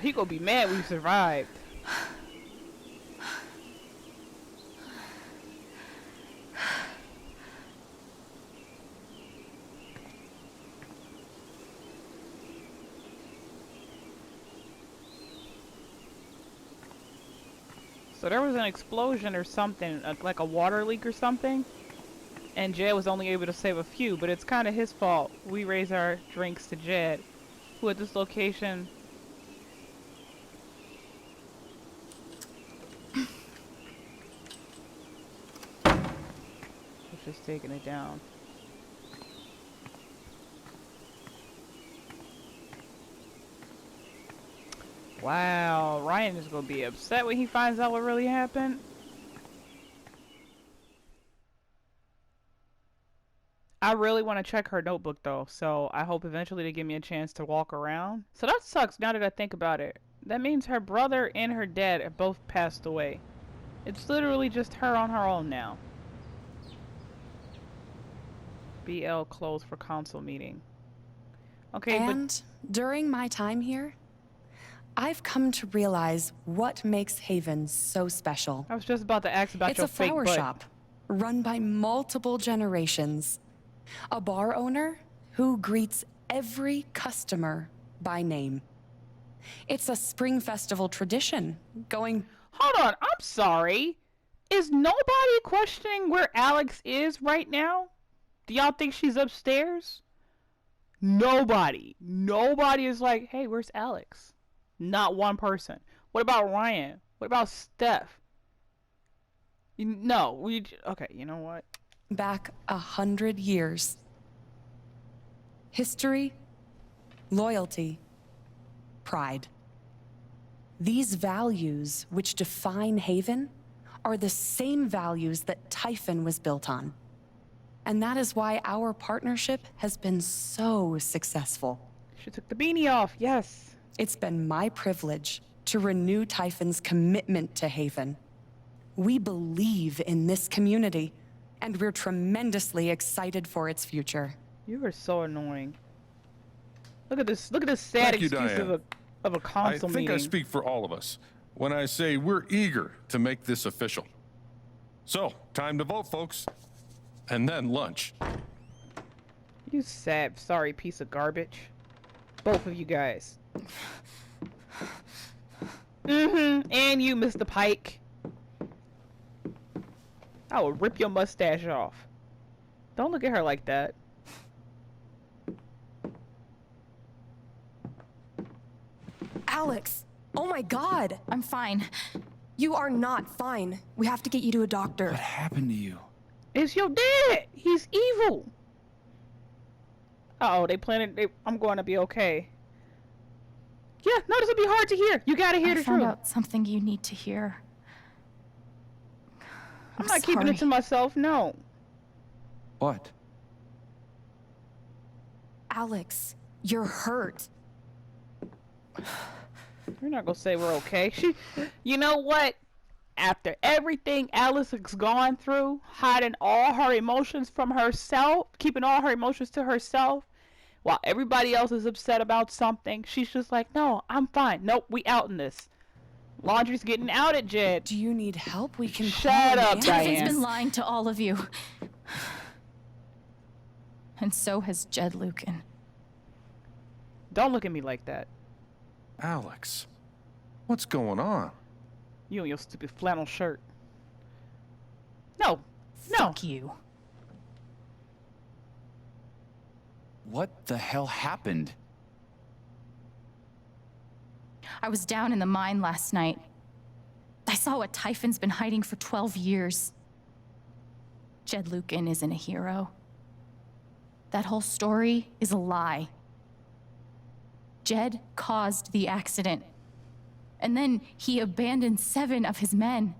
he gonna be mad we survived. So there was an explosion or something, like a water leak or something. And Jed was only able to save a few, but it's kind of his fault. We raise our drinks to Jed, who at this location... was just taking it down. Wow, Ryan is gonna be upset when he finds out what really happened. I really want to check her notebook though, so I hope eventually they give me a chance to walk around. So that sucks now that I think about it. That means her brother and her dad have both passed away. It's literally just her on her own now. BL closed for council meeting. Okay, and during my time here, I've come to realize what makes Haven so special. I was just about to ask about your fake butt. It's a flower shop run by multiple generations. A bar owner who greets every customer by name. It's a spring festival tradition going... Hold on, I'm sorry. Is nobody questioning where Alex is right now? Do y'all think she's upstairs? Nobody. Nobody is like, hey, where's Alex? Not one person. What about Ryan? What about Steph? No, okay, you know what? Back 100 years. History, loyalty, pride. These values which define Haven are the same values that Typhon was built on. And that is why our partnership has been so successful. She took the beanie off, yes. It's been my privilege to renew Typhon's commitment to Haven. We believe in this community, and we're tremendously excited for its future. You are so annoying. Look at this sad excuse of a council meeting. I think I speak for all of us when I say we're eager to make this official. So, time to vote, folks. And then lunch. You sad, sorry piece of garbage. Both of you guys. And you, Mr. Pike. I will rip your mustache off. Don't look at her like that. Alex! Oh my god! I'm fine. You are not fine. We have to get you to a doctor. What happened to you? It's your dad! He's evil! Uh-oh, they planted... I'm going to be okay. Yeah, no, this will be hard to hear. You gotta hear the truth. I found out something you need to hear. I'm not keeping it to myself, no. What? Alex, you're hurt. You're not gonna say we're okay. You know what? After everything Alice has gone through, hiding all her emotions from herself, keeping all her emotions to herself, while everybody else is upset about something, she's just like, no, I'm fine. Nope, we out in this. Laundry's getting out at Jed. Do you need help? We can Shut up, Diane. Typhon's been lying to all of you. And so has Jed Lucan. Don't look at me like that. Alex, what's going on? You and your stupid flannel shirt. No. Fuck you. What the hell happened? I was down in the mine last night. I saw what Typhon's been hiding for 12 years. Jed Lucan isn't a hero. That whole story is a lie. Jed caused the accident. And then he abandoned 7 of his men.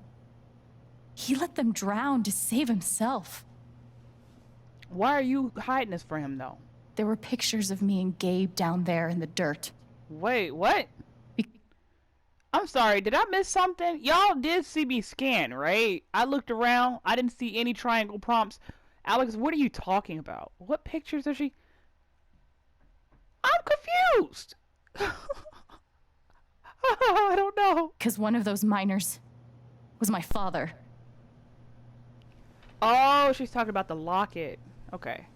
He let them drown to save himself. Why are you hiding this from him, though? There were pictures of me and Gabe down there in the dirt. Wait, what? I'm sorry, did I miss something? Y'all did see me scan, right? I looked around. I didn't see any triangle prompts. Alex, what are you talking about? What pictures are she... I'm confused. I don't know. Because one of those miners was my father. Oh, she's talking about the locket. Okay.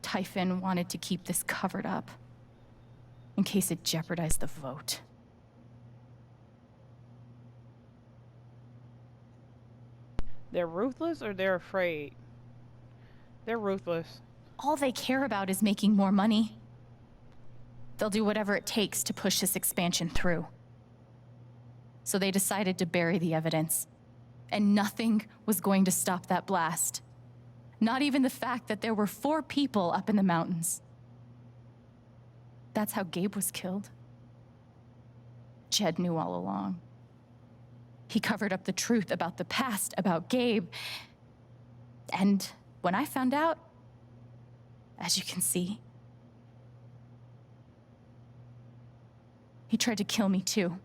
Typhon wanted to keep this covered up in case it jeopardized the vote. They're ruthless or they're afraid? They're ruthless. All they care about is making more money. They'll do whatever it takes to push this expansion through. So they decided to bury the evidence. And nothing was going to stop that blast. Not even the fact that there were 4 people up in the mountains. That's how Gabe was killed. Jed knew all along. He covered up the truth about the past, about Gabe. And when I found out, as you can see, he tried to kill me too.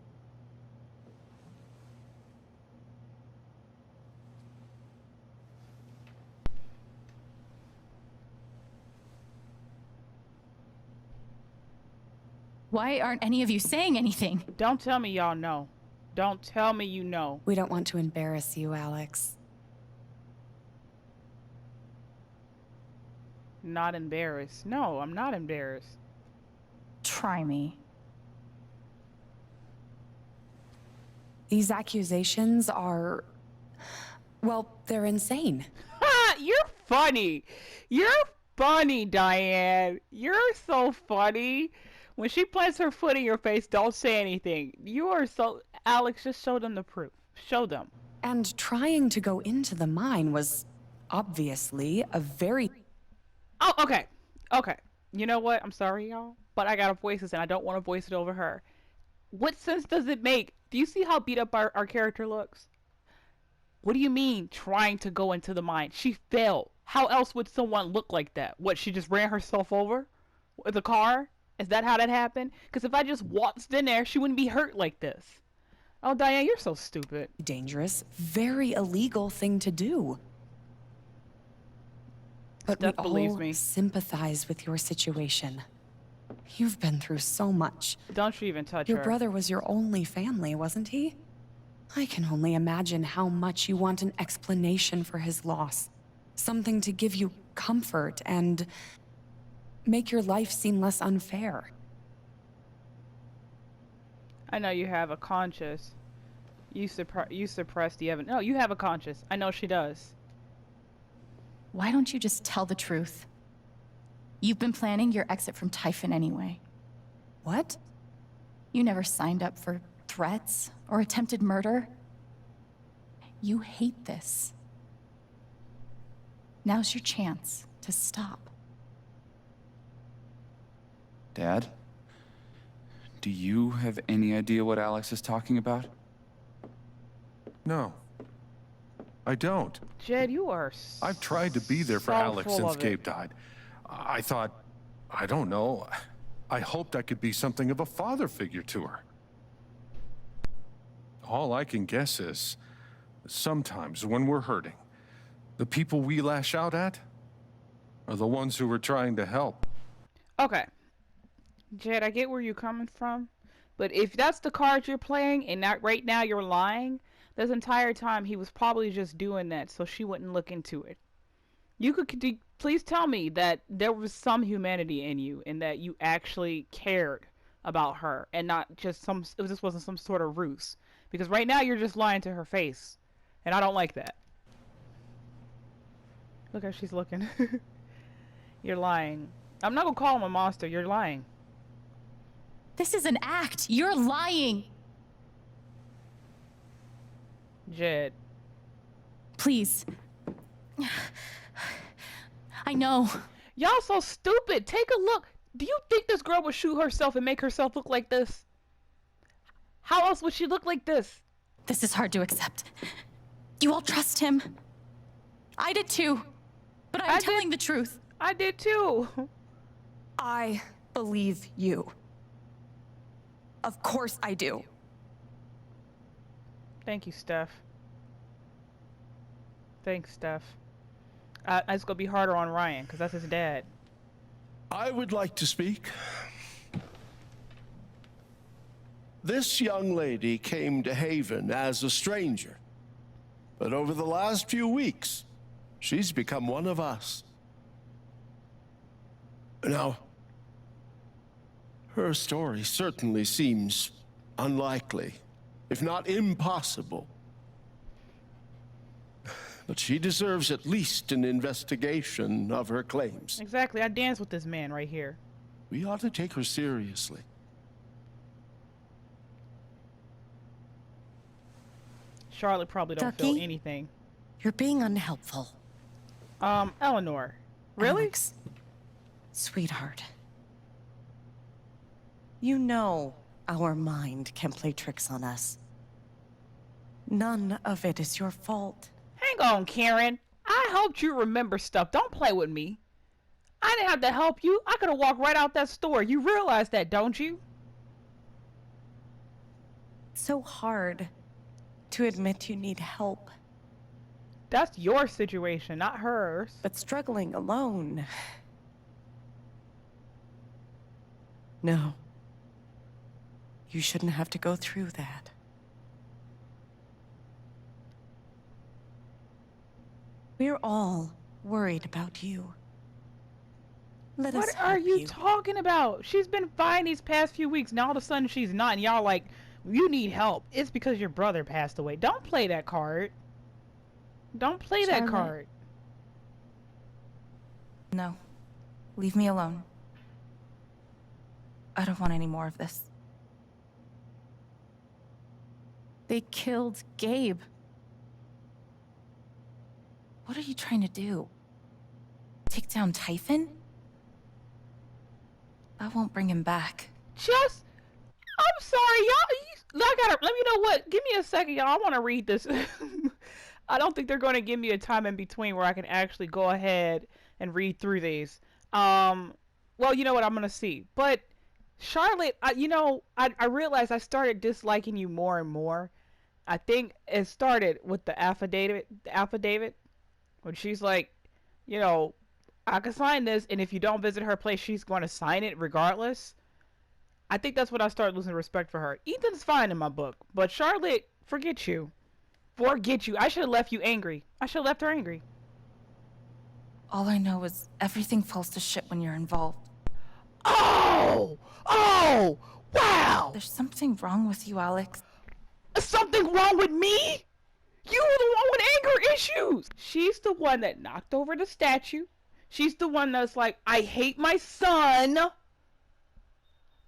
Why aren't any of you saying anything? Don't tell me y'all know. Don't tell me you know. We don't want to embarrass you, Alex. Not embarrassed. No, I'm not embarrassed. Try me. These accusations are... well, they're insane. Ha! You're funny. You're funny, Diane. You're so funny. When she plants her foot in your face, don't say anything. You are so... Alex, just show them the proof. Show them. And trying to go into the mine was obviously a very... Oh, okay. Okay. You know what? I'm sorry, y'all. But I gotta voice this, and I don't want to voice it over her. What sense does it make? Do you see how beat up our character looks? What do you mean, trying to go into the mine? She failed. How else would someone look like that? What, she just ran herself over with a car? Is that how that happened? Because if I just waltzed in there, she wouldn't be hurt like this. Oh, Diane, you're so stupid. dangerous, very illegal thing to do. But Steph we believes all me. sympathize with your situation. You've been through so much. Don't you even touch Your her. brother was your only family, wasn't he? I can only imagine how much you want an explanation for his loss. Something to give you comfort and make your life seem less unfair. I know you have a conscience. You suppress the evidence. No, you have a conscience. I know she does. Why don't you just tell the truth? You've been planning your exit from Typhon anyway. What? You never signed up for threats or attempted murder. You hate this. Now's your chance to stop. Dad? Do you have any idea what Alex is talking about? No, I don't. Jed, you are I've tried to be there for so Alex full since of it. Gabe died. I thought, I don't know, I hoped I could be something of a father figure to her. All I can guess is, sometimes when we're hurting, the people we lash out at are the ones who we're trying to help. Okay. Jed, I get where you're coming from, but if that's the card you're playing and not right now you're lying, this entire time he was probably just doing that so she wouldn't look into it. You could please tell me that there was some humanity in you and that you actually cared about her and not just this wasn't some sort of ruse. Because right now you're just lying to her face, and I don't like that. Look how she's looking. You're lying. I'm not gonna call him a monster. You're lying. This is an act. You're lying. Jed. Please. I know. Y'all so stupid. Take a look. Do you think this girl would shoot herself and make herself look like this? How else would she look like this? This is hard to accept. You all trust him. I did too. But I'm I did- telling the truth. I did too. I believe you. Of course I do. Thank you, Steph. Thanks, Steph. It's gonna be harder on Ryan because that's his dad. I would like to speak. this young lady came to Haven as a stranger. But over the last few weeks, she's become one of us. Now, her story certainly seems unlikely, if not impossible. But she deserves at least an investigation of her claims. Exactly. I dance with this man right here. We ought to take her seriously. Charlotte probably don't feel Ducky? anything. You're being unhelpful. Eleanor. Really? Alex, sweetheart. You know our mind can play tricks on us. None of it is your fault. Hang on, Karen. I helped you remember stuff. Don't play with me. I didn't have to help you. I could have walked right out that store. You realize that, don't you? It's so hard to admit you need help, That's your situation, not hers. but struggling alone. No. You shouldn't have to go through that. We're all worried about you. Let us What are help you talking about? She's been fine these past few weeks. Now all of a sudden she's not, and y'all like, you need help. It's because your brother passed away. Don't play that card. Don't play that Charlotte. card. No. Leave me alone. I don't want any more of this. They killed Gabe. What are you trying to do? Take down Typhon? I won't bring him back. I'm sorry, y'all. Let me know what. Give me a second, y'all. I want to read this. I don't think they're going to give me a time in between where I can actually go ahead and read through these. Well, you know what? I'm going to see. But Charlotte, I realized I started disliking you more and more. I think it started with the affidavit, when she's like, I can sign this, and if you don't visit her place, she's going to sign it regardless. I think that's when I started losing respect for her. Ethan's fine in my book, but Charlotte, forget you. Forget you. I should have left you angry. I should have left her angry. All I know is everything falls to shit when you're involved. Oh, wow. There's something wrong with you, Alex. Something wrong with me? You were the one with anger issues. She's the one that knocked over the statue. She's the one that's like, I hate my son.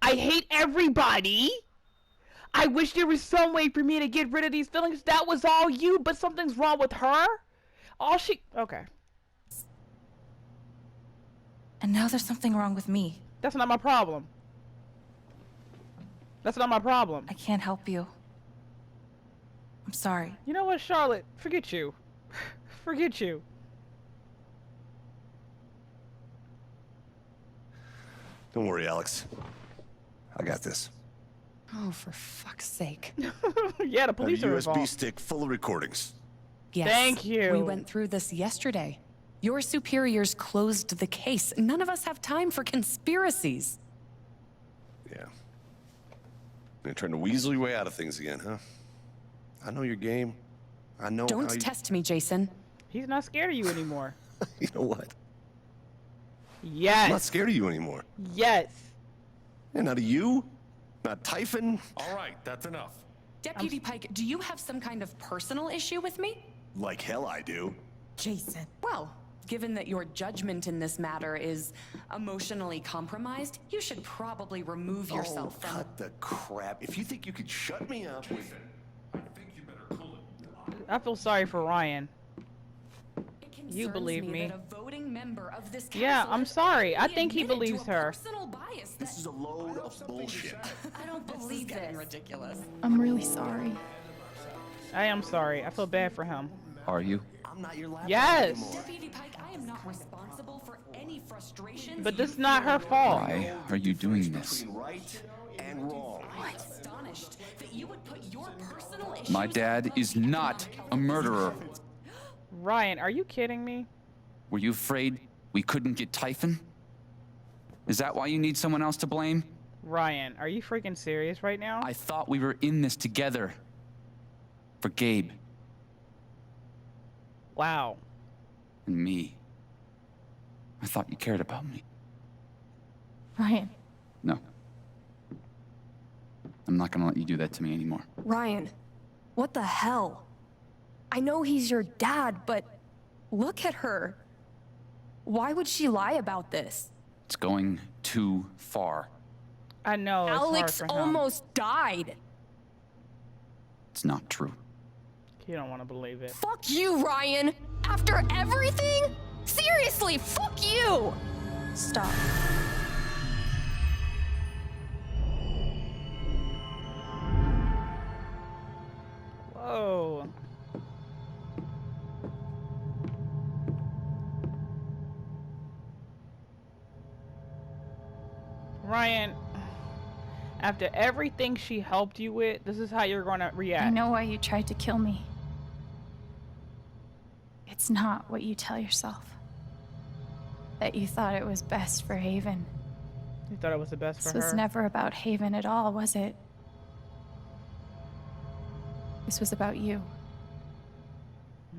I hate everybody. I wish there was some way for me to get rid of these feelings. That was all you, but something's wrong with her? Okay. And now there's something wrong with me. That's not my problem. That's not my problem. I can't help you. I'm sorry. You know what, Charlotte? Forget you. Forget you. Don't worry, Alex. I got this. Oh, for fuck's sake. Yeah, the A police are USB involved. stick full of recordings. Yes. Thank you. We went through this yesterday. Your superiors closed the case. None of us have time for conspiracies. Yeah. You're trying to weasel your way out of things again, huh? I know your game. I know Don't how you... test me, Jason. He's not scared of you anymore. You know what? Yes. I'm not scared of you anymore. Yes. And not of you. Not Typhon. All right, that's enough. Deputy Pike, do you have some kind of personal issue with me? Like hell I do. Jason. Well, given that your judgment in this matter is emotionally compromised, you should probably remove yourself from... Cut the crap. If you think you could shut me up with... I think you better cool it. I feel sorry for Ryan. It concerns You believe me. that a voting member of this Yeah, council I'm has sorry. I openly think he admitted to believes a her. personal bias that- This is a load of bullshit. I don't believe this. Ridiculous. I'm really sorry. I am sorry. I feel bad for him. Are you? I'm not your laptop Yes. anymore. Deputy Pike, I am not responsible for any frustrations. But this is not her fault. Why are you doing this? Between right and wrong. I'm astonished that you would put your personal issues... My dad is not a murderer. Ryan, are you kidding me? Were you afraid we couldn't get Typhon? Is that why you need someone else to blame? Ryan, are you freaking serious right now? I thought we were in this together. For Gabe Wow. and me. I thought you cared about me. Ryan, No. I'm not gonna let you do that to me anymore. Ryan, what the hell? I know he's your dad, but look at her. Why would she lie about this? It's going too far. I know. It's Alex hard for him. almost died. It's not true. You don't want to believe it. Fuck you, Ryan. After everything? Seriously, fuck you. Stop. Whoa. Ryan, after everything she helped you with, this is how you're going to react. I know why you tried to kill me. It's not what you tell yourself. That you thought it was best for Haven. You thought it was the best for This her. was never about Haven at all, was it? This was about you.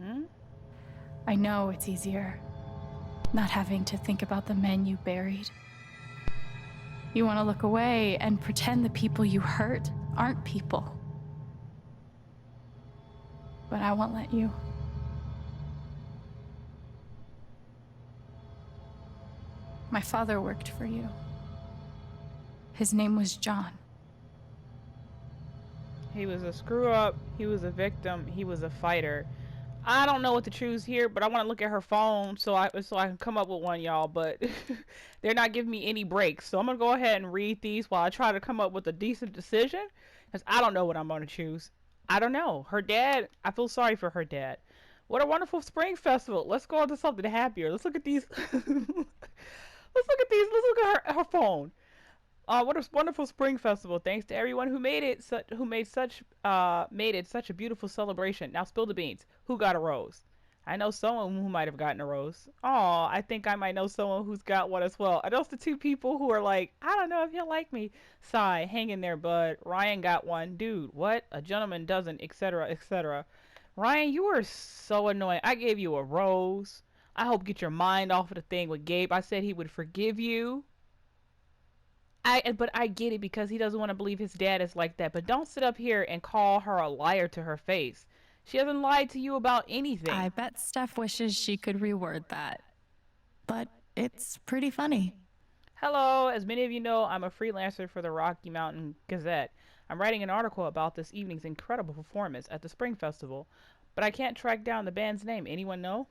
Hmm? I know it's easier not having to think about the men you buried. You want to look away and pretend the people you hurt aren't people. But I won't let you. My father worked for you. His name was John. He was a screw up. He was a victim. He was a fighter. I don't know what to choose here, but I want to look at her phone so I can come up with one, y'all. But they're not giving me any breaks, so I'm gonna go ahead and read these while I try to come up with a decent decision, because I don't know what I'm gonna choose. I don't know. Her dad. I feel sorry for her dad. What a wonderful spring festival. Let's go on to something happier. Let's look at these. Let's look at these. Let's look at her phone. What a wonderful spring festival! Thanks to everyone who made it. Made it such a beautiful celebration. Now spill the beans. Who got a rose? I know someone who might have gotten a rose. Oh, I think I might know someone who's got one as well. Are those the two people who are like, I don't know if he'll like me? Sigh, hang in there, bud. Ryan got one. Dude, what? A gentleman doesn't, etc., etc. Ryan, you are so annoying. I gave you a rose. I hope get your mind off of the thing with Gabe. I said he would forgive you. But I get it because he doesn't want to believe his dad is like that. But don't sit up here and call her a liar to her face. She hasn't lied to you about anything. I bet Steph wishes she could reword that. But it's pretty funny. Hello, as many of you know, I'm a freelancer for the Rocky Mountain Gazette. I'm writing an article about this evening's incredible performance at the Spring Festival, but I can't track down the band's name. Anyone know?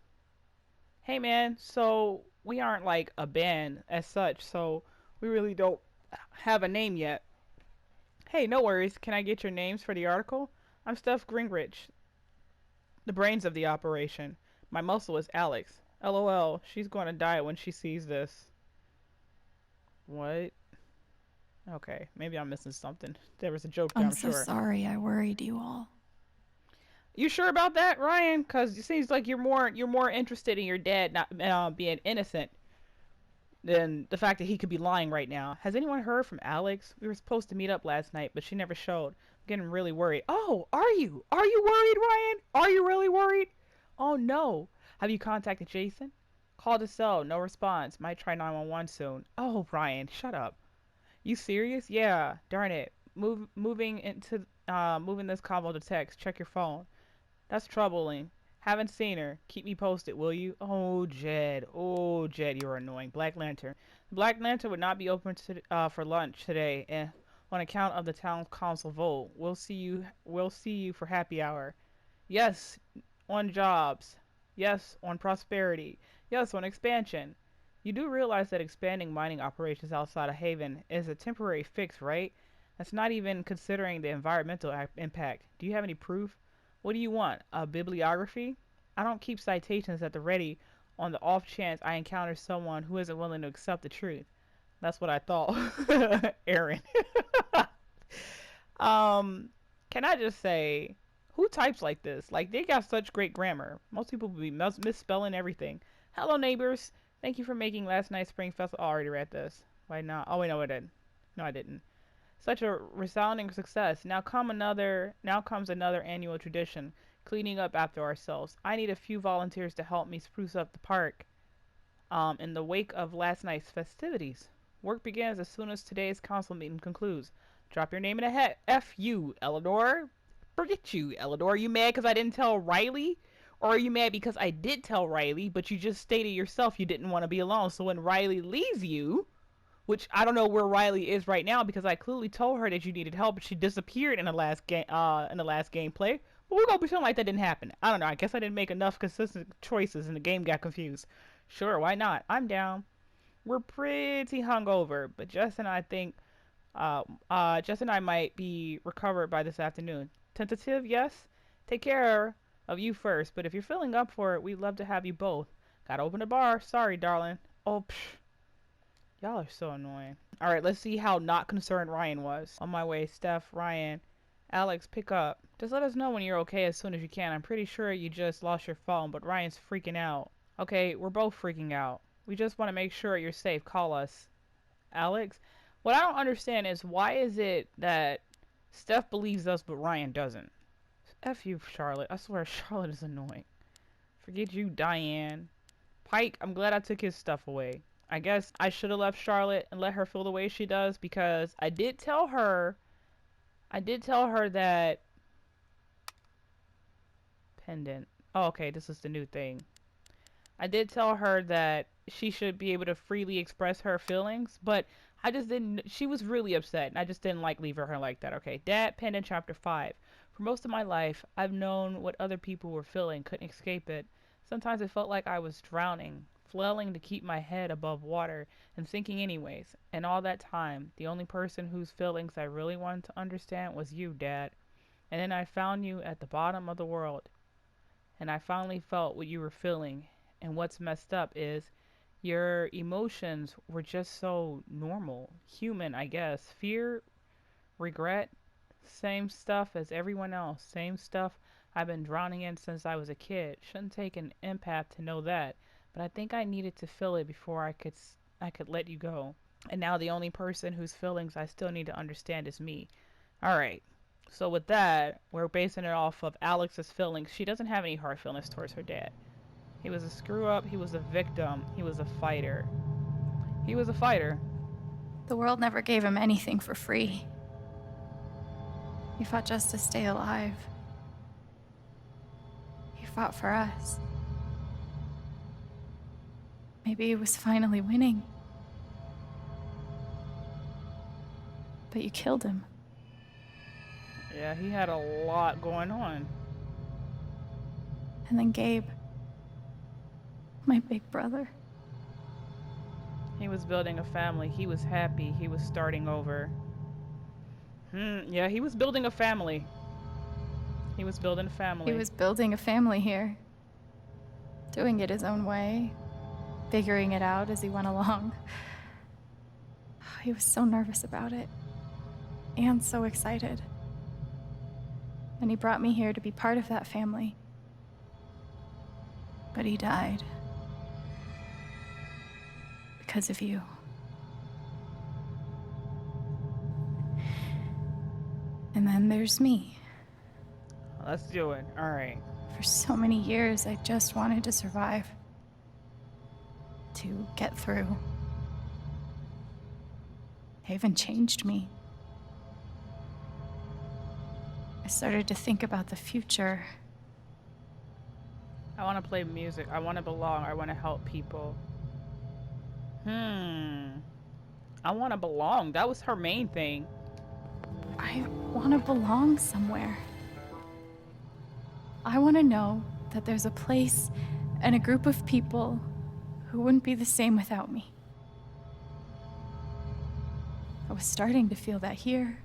Hey man, so we aren't like a band as such, so we really don't have a name yet. Hey, no worries. Can I get your names for the article? I'm Steph Gingrich, the brains of the operation. My muscle is Alex. LOL, she's going to die when she sees this. What? Okay, maybe I'm missing something. There was a joke there, I'm so sure. sorry I worried you all. You sure about that, Ryan? Because it seems like you're more interested in your dad not being innocent than the fact that he could be lying right now. Has anyone heard from Alex? We were supposed to meet up last night, but she never showed. I'm getting really worried. Oh, are you? Are you worried, Ryan? Are you really worried? Oh no. Have you contacted Jason? Called his cell, no response. Might try 911 soon. Oh, Ryan, shut up. You serious? Yeah, darn it. Moving this convo to text. Check your phone. That's troubling. Haven't seen her. Keep me posted, will you? Oh, Jed. Oh, Jed, you're annoying. Black Lantern. Black Lantern would not be open for lunch today on account of the town council vote. We'll see you for happy hour. Yes, on jobs. Yes, on prosperity. Yes, on expansion. You do realize that expanding mining operations outside of Haven is a temporary fix, right? That's not even considering the environmental impact. Do you have any proof? What do you want? A bibliography? I don't keep citations at the ready on the off chance I encounter someone who isn't willing to accept the truth. That's what I thought. Aaron. Can I just say, who types like this? Like, they got such great grammar. Most people would be misspelling everything. Hello, neighbors. Thank you for making last night's Spring Festival. I already read this. Why not? Oh, wait, no, I didn't. No, I didn't. Such a resounding success. Now comes another annual tradition, cleaning up after ourselves. I need a few volunteers to help me spruce up the park in the wake of last night's festivities. Work begins as soon as today's council meeting concludes. Drop your name in a hat. F you, Eleanor. Forget you, Eleanor. You mad because I didn't tell Riley? Or are you mad because I did tell Riley, but you just stated yourself you didn't want to be alone? So when Riley leaves you, which I don't know where Riley is right now because I clearly told her that you needed help, but she disappeared in the last gameplay. But we're gonna pretend like that didn't happen. I don't know. I guess I didn't make enough consistent choices and the game got confused. Sure, why not? I'm down. We're pretty hungover, but Jess and I think Jess and I might be recovered by this afternoon. Tentative, yes? Take care of you first, but if you're feeling up for it, we'd love to have you both. Gotta open the bar. Sorry, darling. Oh, psh. Y'all are so annoying. Alright, let's see how not concerned Ryan was. On my way, Steph, Ryan, Alex, pick up. Just let us know when you're okay as soon as you can. I'm pretty sure you just lost your phone, but Ryan's freaking out. Okay, we're both freaking out. We just want to make sure you're safe. Call us. Alex? What I don't understand is why is it that Steph believes us but Ryan doesn't? F you, Charlotte. I swear Charlotte is annoying. Forget you, Diane. Pike, I'm glad I took his stuff away. I guess I should have left Charlotte and let her feel the way she does because I did tell her that pendant. Oh, okay, this is the new thing. I did tell her that she should be able to freely express her feelings, but I just didn't. She was really upset, and I just didn't like leaving her like that. Okay, Dad, pendant chapter 5. For most of my life, I've known what other people were feeling, couldn't escape it. Sometimes it felt like I was drowning, flailing to keep my head above water, and sinking anyways. And all that time, the only person whose feelings I really wanted to understand was you, Dad. And then I found you at the bottom of the world, and I finally felt what you were feeling. And what's messed up is your emotions were just so normal, human, I guess. Fear, regret, same stuff as everyone else, same stuff I've been drowning in since I was a kid. Shouldn't take an empath to know that, but I think I needed to feel it before I could let you go. And now the only person whose feelings I still need to understand is me. All right. So with that, we're basing it off of Alex's feelings. She doesn't have any hard feelings towards her dad. He was a screw-up. He was a victim. He was a fighter. He was a fighter. The world never gave him anything for free. He fought just to stay alive. He fought for us. Maybe he was finally winning. But you killed him. Yeah, he had a lot going on. And then Gabe, my big brother. He was building a family. He was happy. He was starting over. Yeah, he was building a family. He was building a family. He was building a family here. Doing it his own way. Figuring it out as he went along. He was so nervous about it. And so excited. And he brought me here to be part of that family. But he died. Because of you. And then there's me. Let's do it. All right. For so many years, I just wanted to survive. To get through. Haven changed me. I started to think about the future. I want to play music. I want to belong. I want to help people. I want to belong. That was her main thing. I want to belong somewhere. I want to know that there's a place and a group of people who wouldn't be the same without me. I was starting to feel that here.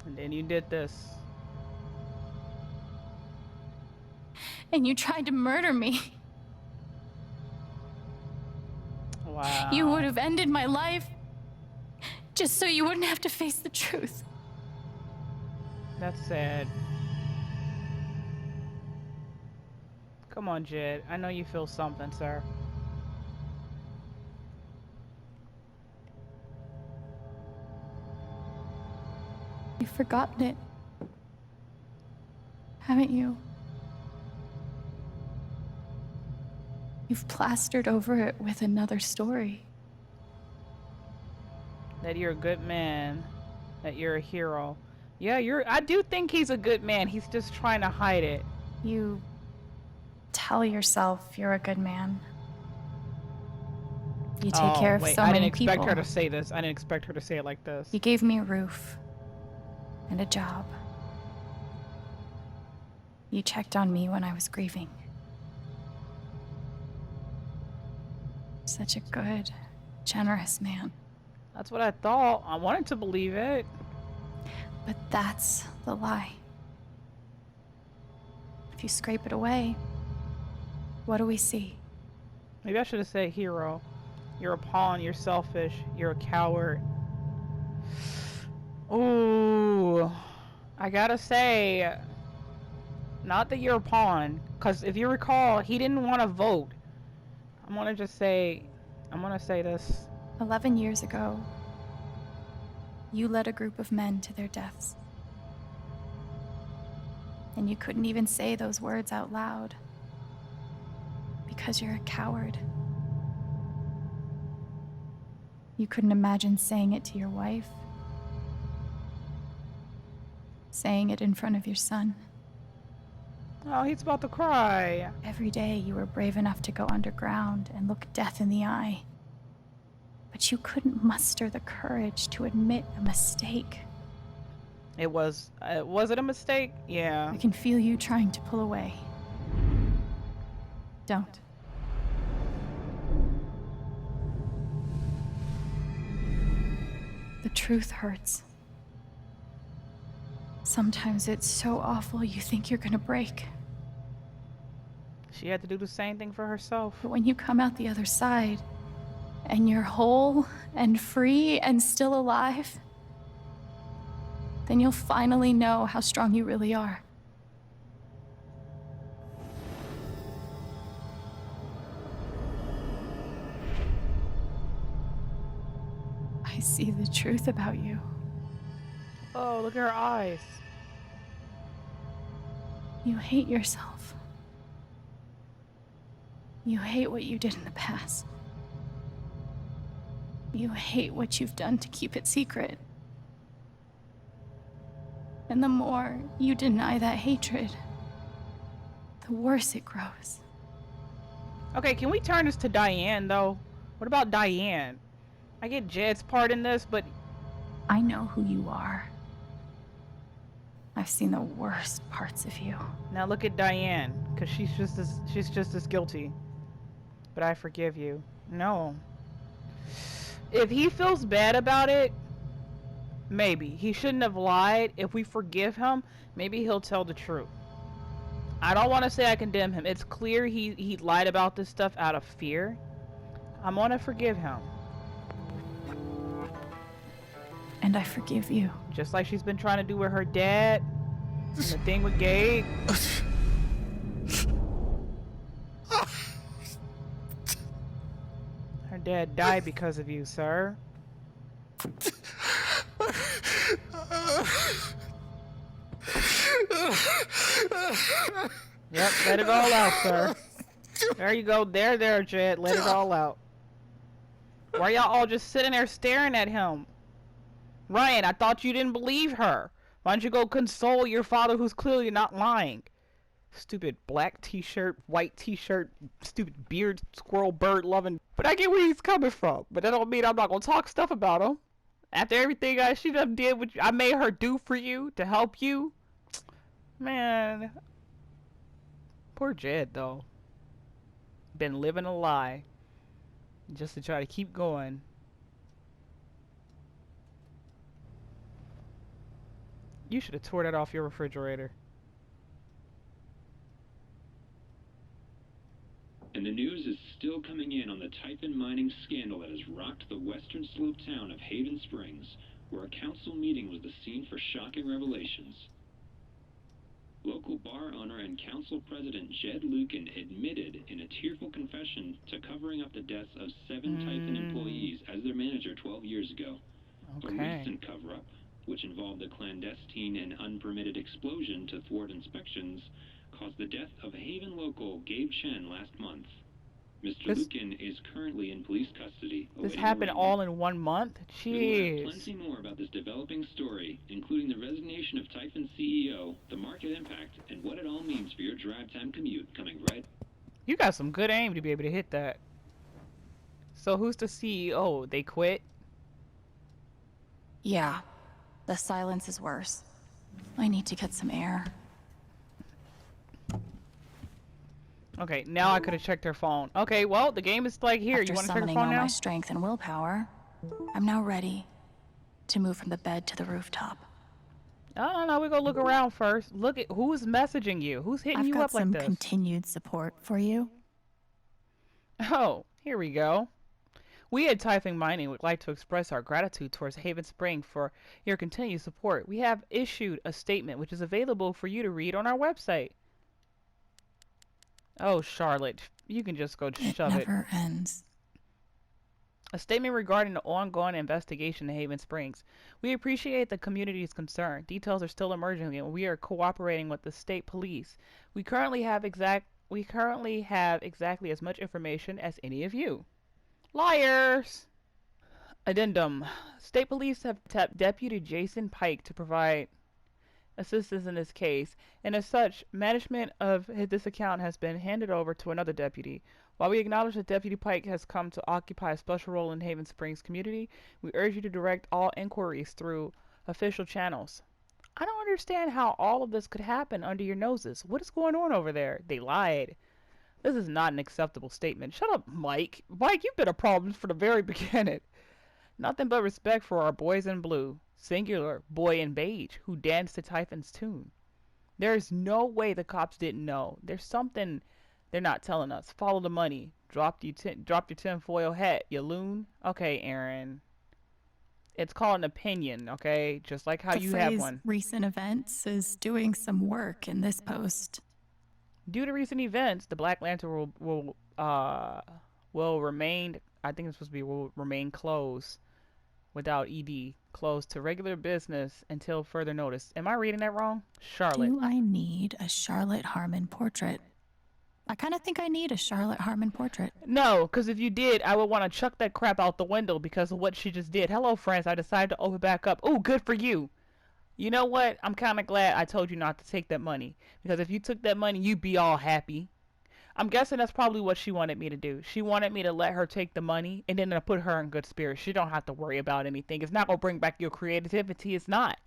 And then you did this. And you tried to murder me. Wow. You would have ended my life just so you wouldn't have to face the truth. That's sad. Come on, Jed. I know you feel something, sir. You've forgotten it, haven't you? You've plastered over it with another story. That you're a good man. That you're a hero. Yeah, I do think he's a good man. He's just trying to hide it. You tell yourself you're a good man. You take care of wait, so I many didn't expect people. her to say this. I didn't expect her to say it like this. You gave me a roof and a job. You checked on me when I was grieving. Such a good, generous man. That's what I thought. I wanted to believe it. But that's the lie. If you scrape it away, what do we see? Maybe I should have said hero. You're a pawn. You're selfish. You're a coward. Ooh. I gotta say, not that you're a pawn. Because if you recall, he didn't want to vote. I'm gonna say this. 11 years ago, you led a group of men to their deaths. And you couldn't even say those words out loud. Because you're a coward. You couldn't imagine saying it to your wife. Saying it in front of your son. Oh, he's about to cry. Every day you were brave enough to go underground and look death in the eye. But you couldn't muster the courage to admit a mistake. Was it a mistake? Yeah. I can feel you trying to pull away. Don't. The truth hurts. Sometimes it's so awful you think you're gonna break. She had to do the same thing for herself. But when you come out the other side, and you're whole and free and still alive, then you'll finally know how strong you really are. I see the truth about you. Oh, look at her eyes. You hate yourself. You hate what you did in the past. You hate what you've done to keep it secret. And the more you deny that hatred, the worse it grows. Okay, can we turn this to Diane, though? What about Diane? I get Jed's part in this, but I know who you are. I've seen the worst parts of you. now look at Diane, because she's just as guilty. But I forgive you. No. If he feels bad about it, maybe. He shouldn't have lied. If we forgive him, maybe he'll tell the truth. I don't want to say I condemn him. It's clear he lied about this stuff out of fear. I'm gonna forgive him. And I forgive you. Just like she's been trying to do with her dad. And the thing with Gabe. Her dad died because of you, sir. Yep, let it all out, sir. There you go. There, Jed. Let it all out. Why y'all all just sitting there staring at him? Ryan, I thought you didn't believe her. Why don't you go console your father who's clearly not lying? Stupid black t-shirt, white t-shirt, stupid beard, squirrel, bird loving. But I get where he's coming from. But that don't mean I'm not gonna talk stuff about him. After everything she done did, which I made her do for you to help you. Man. Poor Jed, though. Been living a lie. Just to try to keep going. You should have tore that off your refrigerator. And the news is still coming in on the Typhon mining scandal that has rocked the western slope town of Haven Springs, where a council meeting was the scene for shocking revelations. Local bar owner and council president Jed Lucan admitted in a tearful confession to covering up the deaths of 7 Typhon employees as their manager 12 years ago. Okay. A recent cover-up which involved a clandestine and unpermitted explosion to thwart inspections, caused the death of Haven local Gabe Chen last month. Mr. Lukin is currently in police custody. This awaiting happened arraignment. all in 1 month? We will have Jeez. plenty more about this developing story, including the resignation of Typhon CEO, the market impact, and what it all means for your drive time commute, coming right. You got some good aim to be able to hit that. So who's the CEO? They quit? Yeah, the silence is worse. I need to get some air. Okay, now I could have checked her phone. Okay, well, the game is like here. After You want to check her summoning phone all now? my strength and willpower, I'm now ready to move from the bed to the rooftop. Oh, no, we go look around first. Look at who's messaging you. Who's hitting I've you got up like some this? continued support for you. Oh, here we go. We at Typhon Mining would like to express our gratitude towards Haven Spring for your continued support. We have issued a statement which is available for you to read on our website. Oh, Charlotte, you can just go shove it. It never ends. A statement regarding the ongoing investigation in Haven Springs. We appreciate the community's concern. Details are still emerging and we are cooperating with the state police. We currently have exactly as much information as any of you. Liars! Addendum. State police have tapped Deputy Jason Pike to provide assistance in this case, and as such, management of this account has been handed over to another deputy. While we acknowledge that Deputy Pike has come to occupy a special role in Haven Springs community, we urge you to direct all inquiries through official channels. I don't understand how all of this could happen under your noses. What is going on over there? They lied. This is not an acceptable statement. Shut up, Mike. Mike, you've been a problem from the very beginning. Nothing but respect for our boys in blue, singular boy in beige, who danced to Typhon's tune. There is no way the cops didn't know. There's something they're not telling us. Follow the money. Drop your tinfoil hat, you loon. Okay, Aaron. It's called an opinion, okay? Just like how The you have phrase one. recent events is doing some work in this post. Due to recent events, the Black Lantern will remain. I think it's supposed to be will remain closed, without ed, closed to regular business until further notice. Am I reading that wrong, Charlotte? Do I need a Charlotte Harmon portrait? I kind of think I need a Charlotte Harmon portrait. No, because if you did, I would want to chuck that crap out the window because of what she just did. Hello, friends. I decided to open back up. Oh, good for you. You know what? I'm kind of glad I told you not to take that money. Because if you took that money, you'd be all happy. I'm guessing that's probably what she wanted me to do. She wanted me to let her take the money and then to put her in good spirits. She don't have to worry about anything. It's not going to bring back your creativity. It's not.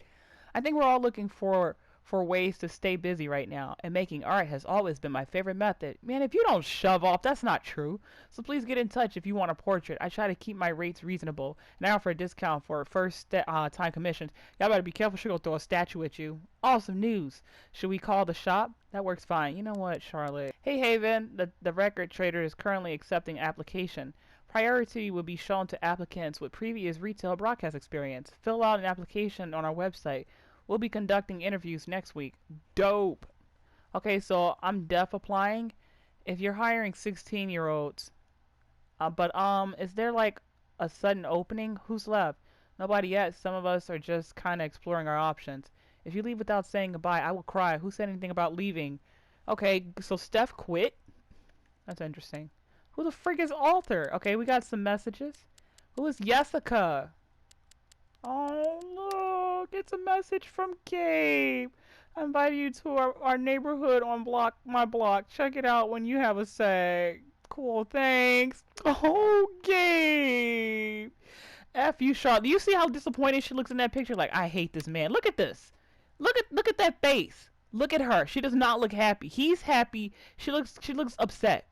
I think we're all looking for ways to stay busy right now, and making art has always been my favorite method. Man, if you don't shove off, that's not true. So please get in touch if you want a portrait. I try to keep my rates reasonable, and I offer a discount for first time commissions. Y'all better be careful, she'll go throw a statue at you. Awesome news. Should we call the shop? That works fine. You know what, Charlotte? Hey Haven, the record trader is currently accepting application. Priority will be shown to applicants with previous retail broadcast experience. Fill out an application on our website. We'll be conducting interviews next week. Dope. Okay, so I'm def applying. If you're hiring 16-year-olds, is there like a sudden opening? Who's left? Nobody yet. Some of us are just kind of exploring our options. If you leave without saying goodbye, I will cry. Who said anything about leaving? Okay, so Steph quit. That's interesting. Who the frig is Arthur? Okay, we got some messages. Who is Jessica? Oh, look, it's a message from Gabe. I invite you to our neighborhood on my block. Check it out when you have a sec. Cool, thanks. Oh, Gabe. F you, Charlotte. Do you see how disappointed she looks in that picture? Like, I hate this man. Look at this. Look at that face. Look at her. She does not look happy. He's happy. She looks upset.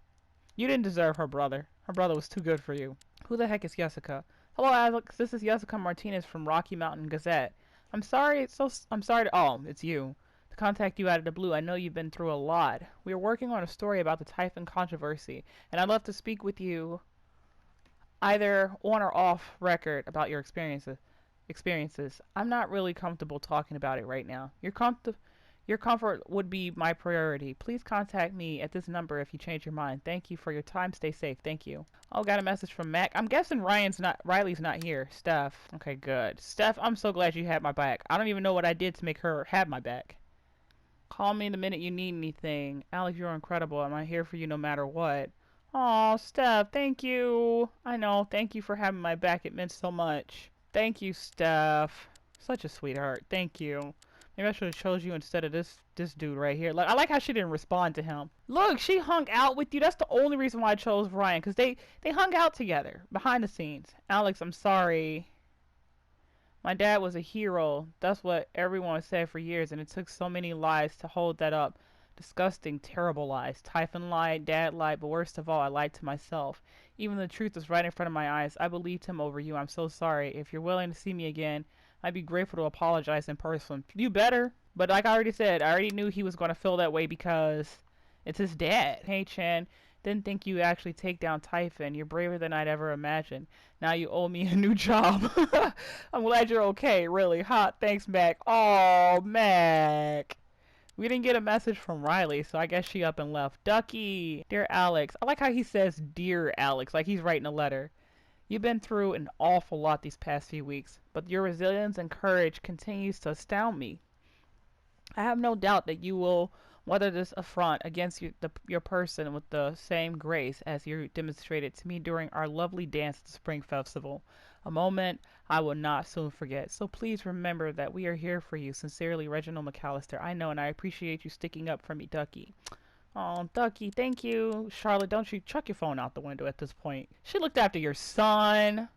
You didn't deserve her brother. Her brother was too good for you. Who the heck is Jessica? Hello, Alex. This is Jessica Martinez from Rocky Mountain Gazette. I'm sorry oh, it's you. To contact you out of the blue. I know you've been through a lot. We are working on a story about the Typhon controversy, and I'd love to speak with you either on or off record about your experiences. I'm not really comfortable talking about it right now. You're Your comfort would be my priority. Please contact me at this number if you change your mind. Thank you for your time. Stay safe. Thank you. Oh, got a message from Mac. I'm guessing Riley's not here. Steph. Okay, good. Steph, I'm so glad you had my back. I don't even know what I did to make her have my back. Call me the minute you need anything. Alex, you're incredible. I'm here for you no matter what. Aw, Steph, thank you. I know. Thank you for having my back. It meant so much. Thank you, Steph. Such a sweetheart. Thank you. Maybe I should have chose you instead of this dude right here. Like, I like how she didn't respond to him. Look, she hung out with you. That's the only reason why I chose Ryan, because they hung out together behind the scenes. Alex, I'm sorry. My dad was a hero. That's what everyone said for years, and it took so many lies to hold that up. Disgusting, terrible lies. Typhon lied, Dad lied, but worst of all, I lied to myself. Even the truth was right in front of my eyes. I believed him over you. I'm so sorry. If you're willing to see me again, I'd be grateful to apologize in person. You better. But like I already said, I already knew he was going to feel that way because it's his dad. Hey, Chan. Didn't think you'd actually take down Typhon. You're braver than I'd ever imagined. Now you owe me a new job. I'm glad you're okay. Really. Hot. Thanks, Mac. Oh, Mac. We didn't get a message from Riley, so I guess she up and left. Ducky. Dear Alex. I like how he says Dear Alex, like he's writing a letter. You've been through an awful lot these past few weeks, but your resilience and courage continues to astound me. I have no doubt that you will weather this affront against your person with the same grace as you demonstrated to me during our lovely dance at the Spring Festival. A moment I will not soon forget. So please remember that we are here for you. Sincerely, Reginald McAllister. I know, and I appreciate you sticking up for me, Ducky. Oh, Ducky, thank you. Charlotte, don't you chuck your phone out the window at this point. She looked after your son.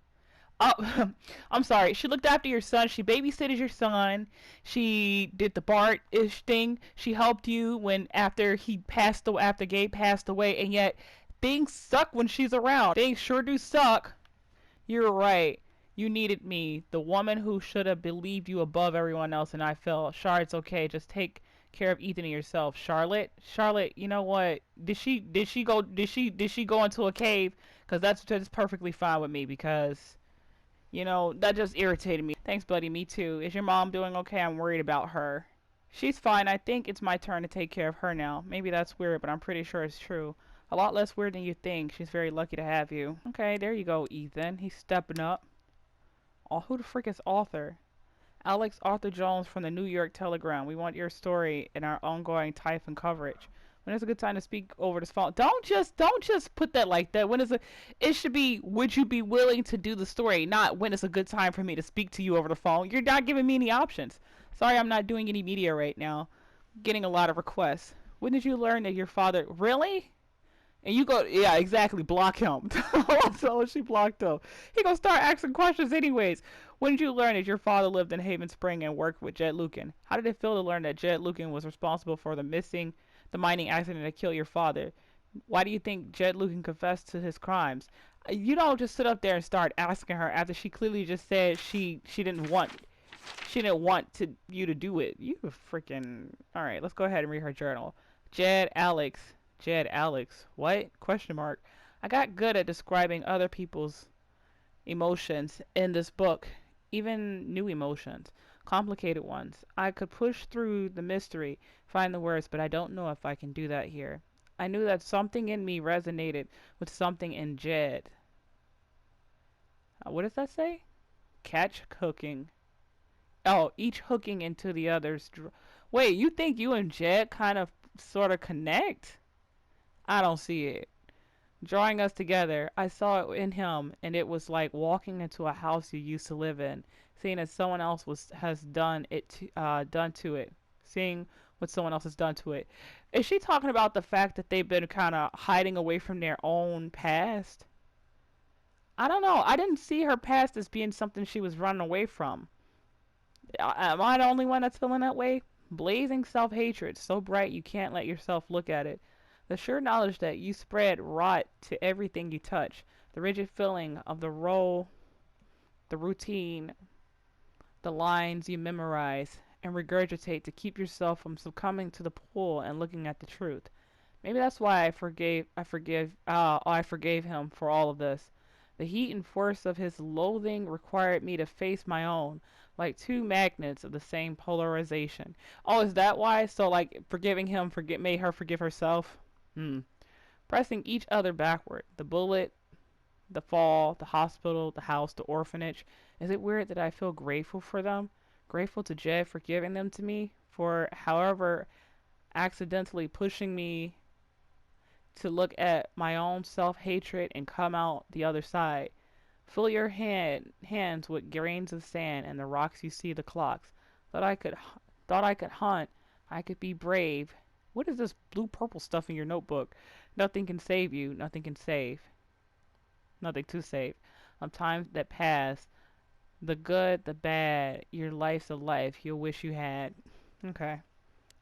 Oh, I'm sorry. She looked after your son. She babysitted your son. She did the Bart-ish thing. She helped you when after Gabe passed away. And yet, things suck when she's around. Things sure do suck. You're right. You needed me, the woman who should have believed you above everyone else, and I fell. Char, it's okay. Just take care of Ethan and yourself. Charlotte, you know what? Did she go into a cave? Because that's perfectly fine with me. Because, you know, that just irritated me. Thanks, buddy. Me too. Is your mom doing okay? I'm worried about her. She's fine. I think it's my turn to take care of her now. Maybe that's weird, but I'm pretty sure it's true. A lot less weird than you think. She's very lucky to have you. Okay, there you go, Ethan. He's stepping up. Oh, who the frick is Arthur? Alex Arthur Jones from the New York Telegram. We want your story in our ongoing Typhon coverage. When is a good time to speak over this phone? Don't just put that like that. It should be, would you be willing to do the story, not when it's a good time for me to speak to you over the phone. You're not giving me any options. Sorry, I'm not doing any media right now. Getting a lot of requests. When did you learn that your father, really? And you go, yeah, exactly, block him. So she blocked him. He gonna start asking questions anyways. When did you learn that your father lived in Haven Spring and worked with Jed Lucan? How did it feel to learn that Jed Lucan was responsible for the mining accident that killed your father? Why do you think Jed Lucan confessed to his crimes? You don't just sit up there and start asking her after she clearly just said she didn't want you to do it. You freaking... Alright, let's go ahead and read her journal. Jed Alex, what? Question mark. I got good at describing other people's emotions in this book, even new emotions, complicated ones. I could push through the mystery, find the words, but I don't know if I can do that here. I knew that something in me resonated with something in Jed. What does that say? Catch hooking. Oh, each hooking into the other's... Wait, you think you and Jed kind of sort of connect? I don't see it. Drawing us together, I saw it in him, and it was like walking into a house you used to live in, seeing that someone else has done to it, seeing what someone else has done to it. Is she talking about the fact that they've been kind of hiding away from their own past? I don't know. I didn't see her past as being something she was running away from. Am I the only one that's feeling that way? Blazing self-hatred, so bright you can't let yourself look at it. The sure knowledge that you spread rot to everything you touch. The rigid feeling of the role, the routine, the lines you memorize and regurgitate to keep yourself from succumbing to the pull and looking at the truth. Maybe that's why I forgave him for all of this. The heat and force of his loathing required me to face my own. like two magnets of the same polarization. Oh, is that why? So like forgiving him made her forgive herself? Pressing each other backward. The bullet, the fall, the hospital, the house, the orphanage. Is it weird that I feel grateful for them? Grateful to Jed for giving them to me? For however accidentally pushing me to look at my own self-hatred and come out the other side. Fill your hands with grains of sand and the rocks you see the clocks. Thought I could hunt. I could be brave. What is this blue purple stuff in your notebook? Nothing can save you. Nothing can save. Nothing to save. Of times that pass. The good, the bad. Your life's a life you'll wish you had. Okay.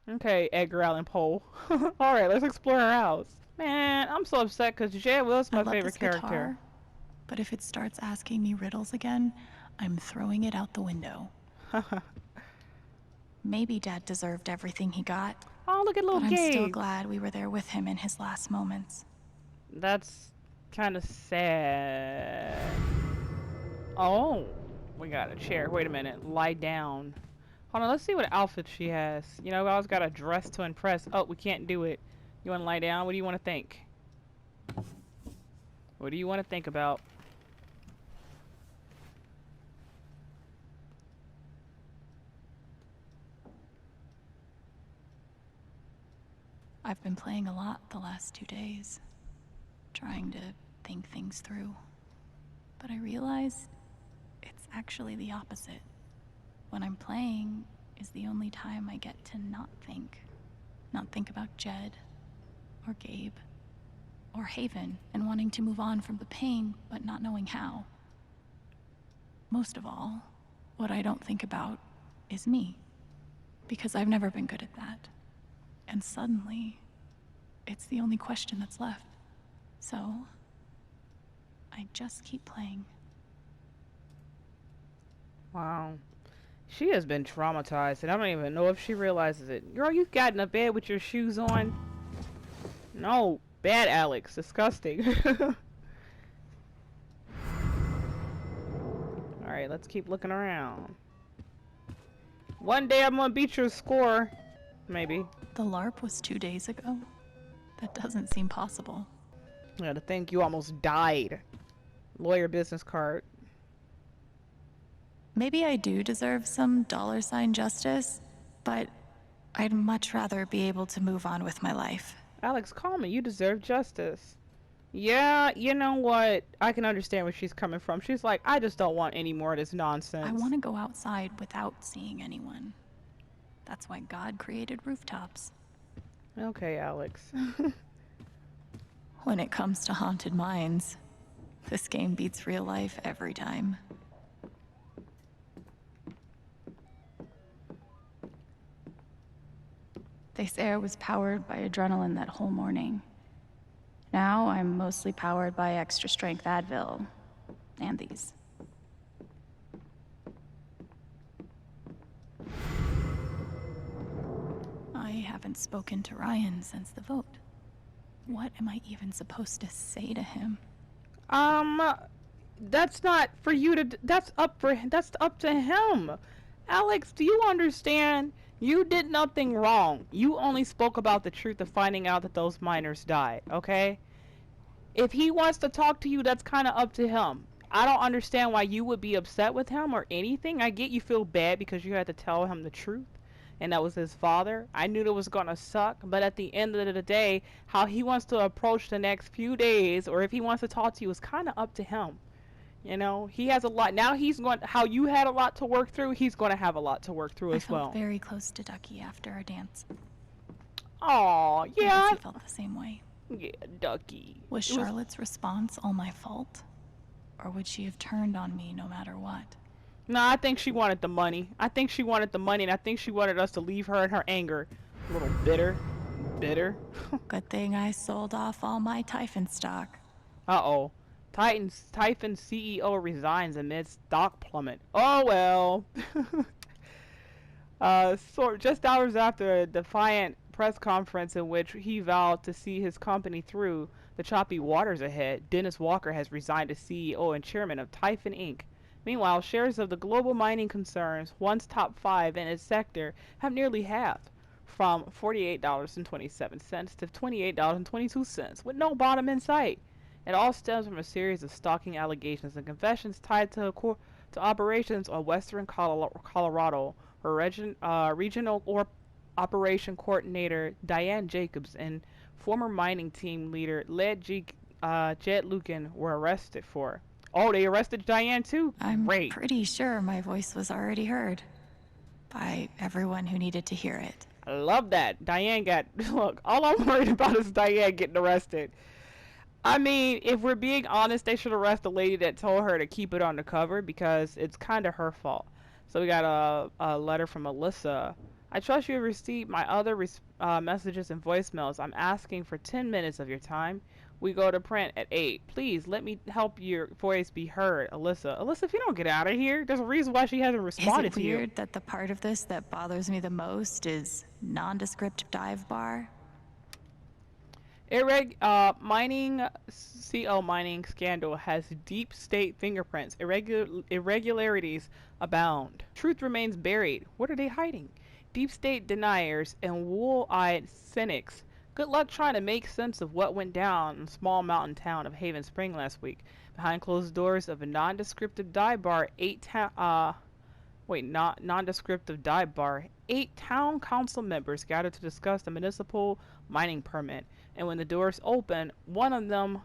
Okay, Edgar Allan Poe. Alright, let's explore our house. Man, I'm so upset because Jed was my I love favorite this character. guitar, but if it starts asking me riddles again, I'm throwing it out the window. Maybe Dad deserved everything he got. Oh, look at little But Gabe. I'm still glad we were there with him in his last moments. That's kind of sad. Oh, we got a chair. Wait a minute. Lie down. Hold on, let's see what outfit she has. You know, we always got a dress to impress. Oh, we can't do it. You want to lie down? What do you want to think? What do you want to think about? I've been playing a lot the last 2 days, trying to think things through. But I realize it's actually the opposite. When I'm playing is the only time I get to not think. Not think about Jed, or Gabe, or Haven, and wanting to move on from the pain, but not knowing how. Most of all, what I don't think about is me, because I've never been good at that. And suddenly, it's the only question that's left. So, I just keep playing. Wow. She has been traumatized, and I don't even know if she realizes it. Girl, you got in a bed with your shoes on. No. Bad Alex. Disgusting. Alright, let's keep looking around. One day I'm gonna beat your score. Maybe. The LARP was 2 days ago? That doesn't seem possible. Yeah, to think you almost died. Lawyer business card. Maybe I do deserve some $ justice, but I'd much rather be able to move on with my life. Alex, call me. You deserve justice. Yeah, you know what? I can understand where she's coming from. She's like, I just don't want any more of this nonsense. I want to go outside without seeing anyone. That's why God created rooftops. Okay, Alex. When it comes to haunted minds, this game beats real life every time. They say I was powered by adrenaline that whole morning. Now I'm mostly powered by extra strength Advil and these. I haven't spoken to Ryan since the vote. What am I even supposed to say to him? That's not for you to, that's up to him. Alex, do you understand? You did nothing wrong. You only spoke about the truth of finding out that those miners died, okay? If he wants to talk to you, that's kind of up to him. I don't understand why you would be upset with him or anything. I get you feel bad because you had to tell him the truth, and that was his father. I knew it was gonna suck, but at the end of the day, how he wants to approach the next few days, or if he wants to talk to you, is kind of up to him. You know, he has a lot. Now he's going, how you had a lot to work through, he's going to have a lot to work through as well. I felt very close to Ducky after our dance. Aw, I yeah. guess he felt the same way. Yeah, Ducky. Was Charlotte's response all my fault? Or would she have turned on me no matter what? No, I think she wanted the money. I think she wanted the money, and I think she wanted us to leave her in her anger. A little bitter. Bitter. Good thing I sold off all my Typhon stock. Uh-oh. Typhon CEO resigns amid stock plummet. Oh, well. So just hours after a defiant press conference in which he vowed to see his company through the choppy waters ahead, Dennis Walker has resigned as CEO and chairman of Typhon Inc. Meanwhile, shares of the global mining concerns, once top 5 in its sector, have nearly halved, from $48.27 to $28.22, with no bottom in sight. It all stems from a series of stalking allegations and confessions tied to operations on Western Colorado, where regional operation coordinator Diane Jacobs and former mining team leader Jed Lucan were arrested for. Oh, they arrested Diane too? I'm Great. pretty sure my voice was already heard by everyone who needed to hear it. I love that. Diane got... Look, all I'm worried about is Diane getting arrested. I mean, if we're being honest, they should arrest the lady that told her to keep it on the cover, because it's kind of her fault. So we got a letter from Alyssa. I trust you have received my other messages and voicemails. I'm asking for 10 minutes of your time. We go to print at 8. Please let me help your voice be heard, Alyssa. Alyssa, if you don't get out of here, there's a reason why she hasn't responded to you. Is it weird that the part of this that bothers me the most is nondescript dive bar? Mining CO mining scandal has deep state fingerprints. Irregularities abound. Truth remains buried. What are they hiding? Deep state deniers and wool-eyed cynics. Good luck trying to make sense of what went down in the small mountain town of Haven Spring last week. Behind closed doors of a nondescriptive dive bar, 8 town council members gathered to discuss the municipal mining permit. And when the doors opened, one of them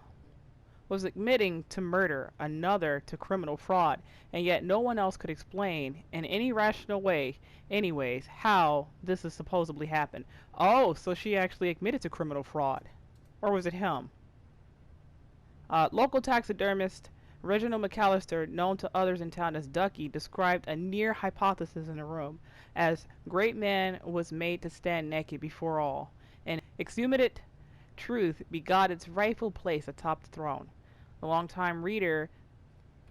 was admitting to murder, another to criminal fraud, and yet no one else could explain in any rational way, anyways, how this has supposedly happened. Oh, so she actually admitted to criminal fraud. Or was it him? Local taxidermist Reginald McAllister, known to others in town as Ducky, described a near hypothesis in the room, as great man was made to stand naked before all, and exhumated truth begot its rightful place atop the throne. To longtime readers,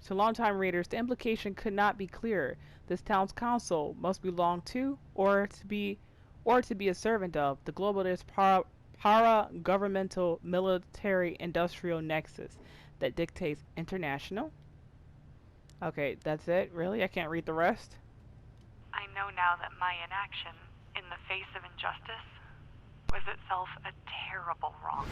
the implication could not be clearer. This town's council must belong to, or to be a servant of, the globalist para-governmental military-industrial nexus that dictates international. Okay, that's it? Really? I can't read the rest? I know now that my inaction, in the face of injustice, was itself a terrible wrong.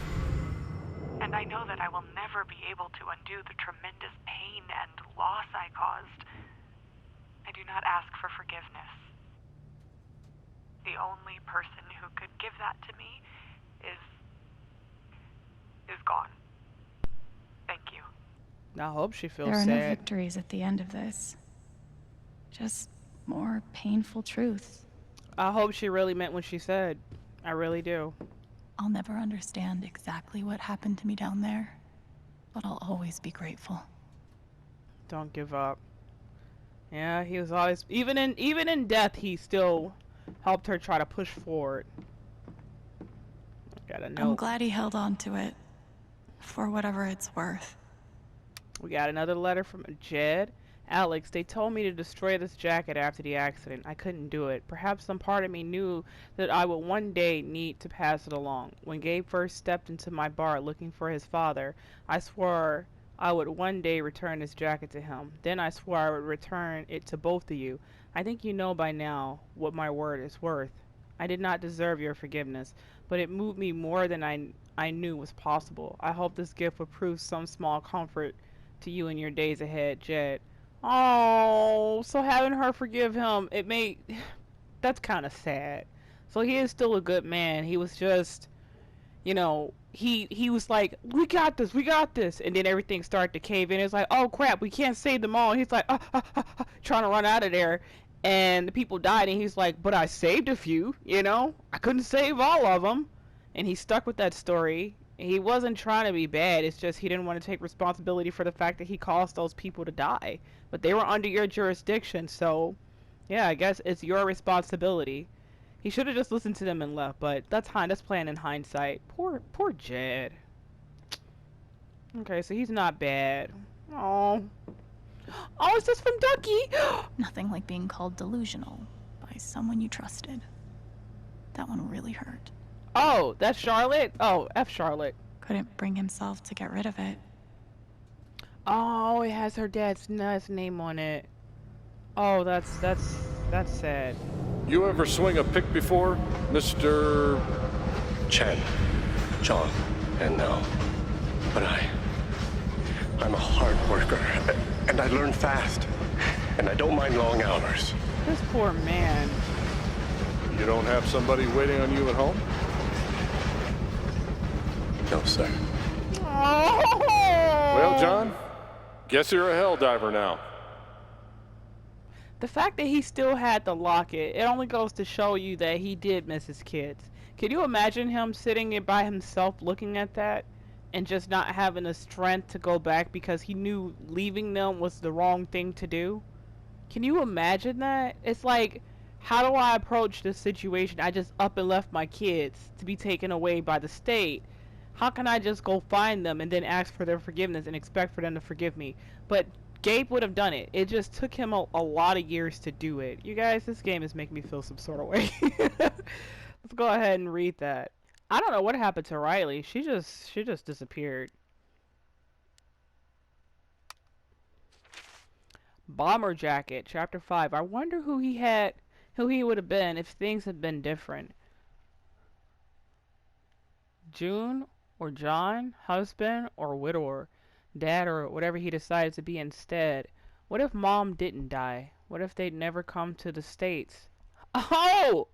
And I know that I will never be able to undo the tremendous pain and loss I caused. I do not ask for forgiveness. The only person who could give that to me is gone. Thank you. I hope she feels There are sad. no victories at the end of this. Just more painful truth. I hope she really meant what she said. I really do. I'll never understand exactly what happened to me down there, but I'll always be grateful. Don't give up. Yeah, he was always, even in death, he still helped her try to push forward. Got a note. I'm glad he held on to it, for whatever it's worth. We got another letter from Jed. Alex, they told me to destroy this jacket after the accident. I couldn't do it. Perhaps some part of me knew that I would one day need to pass it along. When Gabe first stepped into my bar looking for his father, I swore I would one day return this jacket to him. Then I swore I would return it to both of you. I think you know by now what my word is worth. I did not deserve your forgiveness, but it moved me more than I knew was possible. I hope this gift will prove some small comfort to you in your days ahead, Jed. Oh, so having her forgive him, that's kind of sad. So he is still a good man. He was just, you know, he was like, we got this, and then everything started to cave in. It's like, oh crap, we can't save them all. He's like, trying to run out of there, and the people died, and he's like, but I saved a few, you know, I couldn't save all of them, and he stuck with that story. He wasn't trying to be bad. It's just he didn't want to take responsibility for the fact that he caused those people to die. But they were under your jurisdiction, so yeah, I guess it's your responsibility. He should have just listened to them and left, but that's fine. That's playing in hindsight. Poor Jed. Okay, so he's not bad. Oh, is this from Ducky? Nothing like being called delusional by someone you trusted. That one really hurt. Oh, that's Charlotte? Oh, F Charlotte. Couldn't bring himself to get rid of it. Oh, it has her dad's name on it. Oh, that's sad. You ever swing a pick before, Mr. Chen, John, and now. But I'm a hard worker, and I learn fast, and I don't mind long hours. This poor man. You don't have somebody waiting on you at home? No, sir. Oh! Well, John, guess you're a hell diver now. The fact that he still had the locket, it only goes to show you that he did miss his kids. Can you imagine him sitting it by himself looking at that and just not having the strength to go back because he knew leaving them was the wrong thing to do? Can you imagine that? It's like, how do I approach this situation? I just up and left my kids to be taken away by the state. How can I just go find them and then ask for their forgiveness and expect for them to forgive me? But Gabe would have done it. It just took him a lot of years to do it. You guys, this game is making me feel some sort of way. Let's go ahead and read that. I don't know what happened to Riley. She just disappeared. Bomber Jacket, Chapter 5. I wonder who he would have been if things had been different. June or John, husband or widower, dad or whatever he decided to be instead. What if mom didn't die? What if they'd never come to the States? Oh,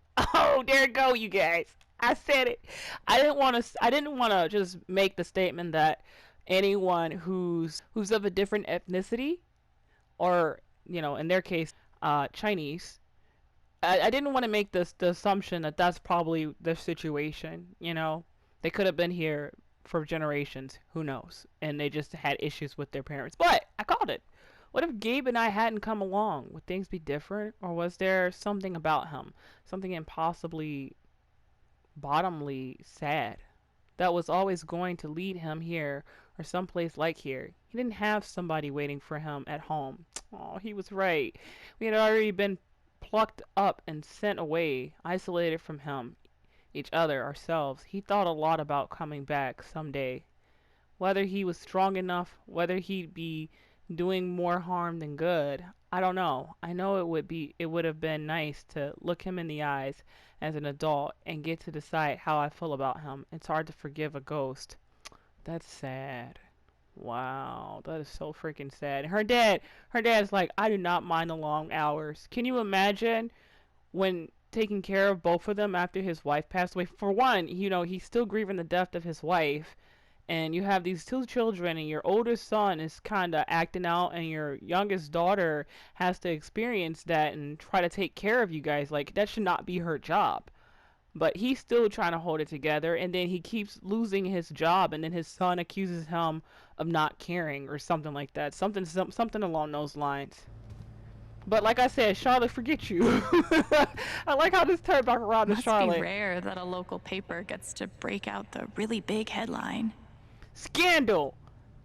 there you go, you guys. I said it. I didn't want to just make the statement that anyone who's of a different ethnicity, or in their case, Chinese. I didn't want to make the assumption that that's probably the situation. They could have been here for generations, who knows, and they just had issues with their parents. But I called it. What if Gabe and I hadn't come along? Would things be different? Or was there something about him, something impossibly bottomly sad, that was always going to lead him here or someplace like here? He didn't have somebody waiting for him at home. Oh, he was right. We had already been plucked up and sent away, isolated from him, each other, ourselves. He thought a lot about coming back someday. Whether he was strong enough, whether he'd be doing more harm than good, I don't know. I know it would have been nice to look him in the eyes as an adult and get to decide how I feel about him. It's hard to forgive a ghost. That's sad. Wow, that is so freaking sad. Her dad's like, I do not mind the long hours. Can you imagine when taking care of both of them after his wife passed away? For one, he's still grieving the death of his wife, and you have these two children, and your oldest son is kind of acting out, and your youngest daughter has to experience that and try to take care of you guys. Like, that should not be her job. But he's still trying to hold it together, and then he keeps losing his job, and then his son accuses him of not caring or something like that. Something along those lines. But like I said, Charlotte, forget you. I like how this turned back around to Charlotte. Must be rare that a local paper gets to break out the really big headline. Scandal!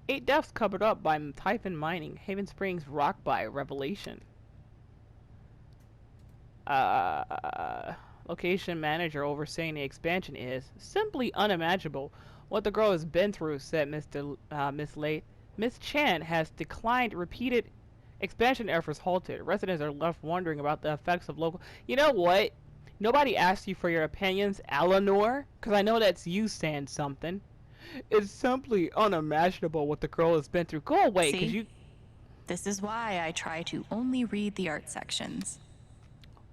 8 deaths covered up by Typhon Mining. Haven Springs rock by revelation. Location manager overseeing the expansion is simply unimaginable. What the girl has been through, said Miss Late. Miss Chan has declined repeated expansion efforts halted. Residents are left wondering about the effects of local... You know what? Nobody asked you for your opinions, Eleanor, because I know that's you saying something. It's simply unimaginable what the girl has been through. Go away, because you... This is why I try to only read the art sections.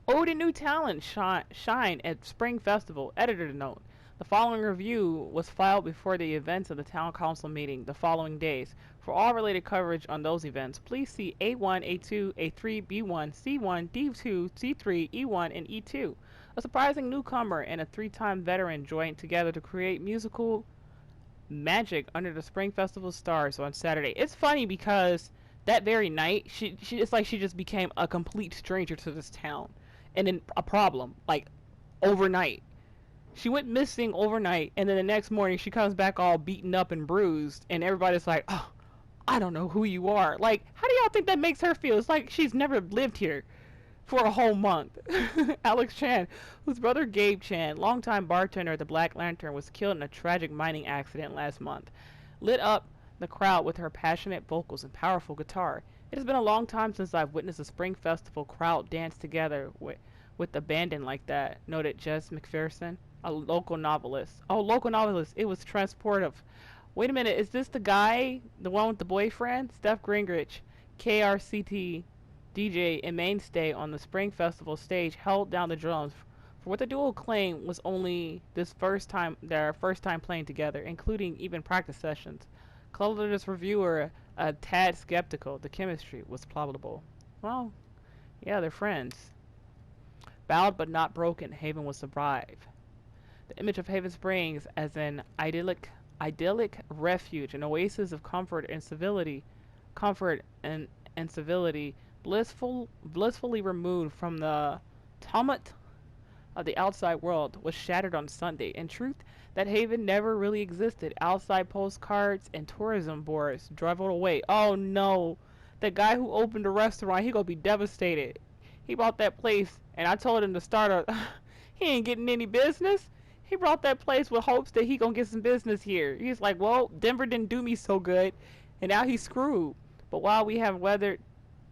Ode to new talent shine at Spring Festival. Editor note. The following review was filed before the events of the Town Council meeting the following days. For all related coverage on those events, please see A1, A2, A3, B1, C1, D2, C3, E1, and E2. A surprising newcomer and a 3-time veteran joined together to create musical magic under the Spring Festival stars on Saturday. It's funny because that very night, it's like she just became a complete stranger to this town. And then a problem, like, overnight. She went missing overnight, and then the next morning she comes back all beaten up and bruised, and everybody's like, oh, I don't know who you are. Like, how do y'all think that makes her feel? It's like she's never lived here for a whole month. Alex Chan, whose brother Gabe Chan, longtime bartender at the Black Lantern, was killed in a tragic mining accident last month, lit up the crowd with her passionate vocals and powerful guitar. It has been a long time since I've witnessed a Spring Festival crowd dance together with abandon like that, noted Jess McPherson, a local novelist. Oh, local novelist. It was transportive. Wait a minute, is this the guy, the one with the boyfriend? Steph Gingrich, KRCT DJ and mainstay on the Spring Festival stage, held down the drums for what the duo claimed was only their first time playing together, including even practice sessions. Colorless reviewer, a tad skeptical, the chemistry was plausible. Well, yeah, they're friends. Bowed but not broken, Haven will survive. The image of Haven Springs as an idyllic refuge, an oasis of comfort and civility, blissfully removed from the tumult of the outside world, was shattered on Sunday. In truth, that Haven never really existed. Outside postcards and tourism boards driveled away. Oh no, the guy who opened the restaurant, he gonna be devastated. He bought that place, and I told him to start he ain't getting any business. He brought that place with hopes that he gonna get some business here. He's like, well, Denver didn't do me so good, and now he's screwed. But while we have weathered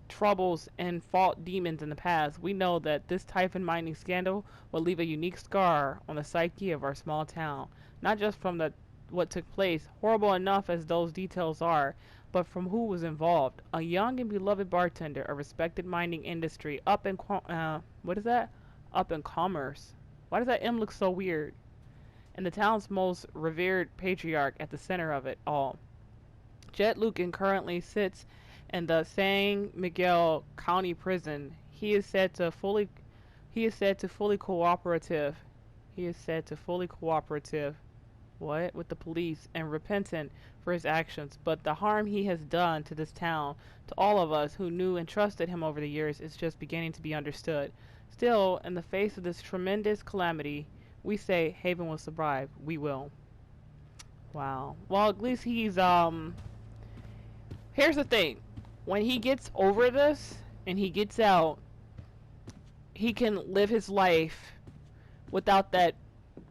troubles and fought demons in the past, we know that this Typhon mining scandal will leave a unique scar on the psyche of our small town. Not just from what took place, horrible enough as those details are, but from who was involved. A young and beloved bartender, a respected mining industry, up in commerce. Why does that M look so weird? And the town's most revered patriarch at the center of it all. Jed Lucan currently sits in the San Miguel County Prison. He is said to fully cooperative with the police and repentant for his actions, but the harm he has done to this town, to all of us who knew and trusted him over the years, is just beginning to be understood. Still, in the face of this tremendous calamity, we say Haven will survive. We will. Wow. Well, at least he's here's the thing. When he gets over this and he gets out, he can live his life without that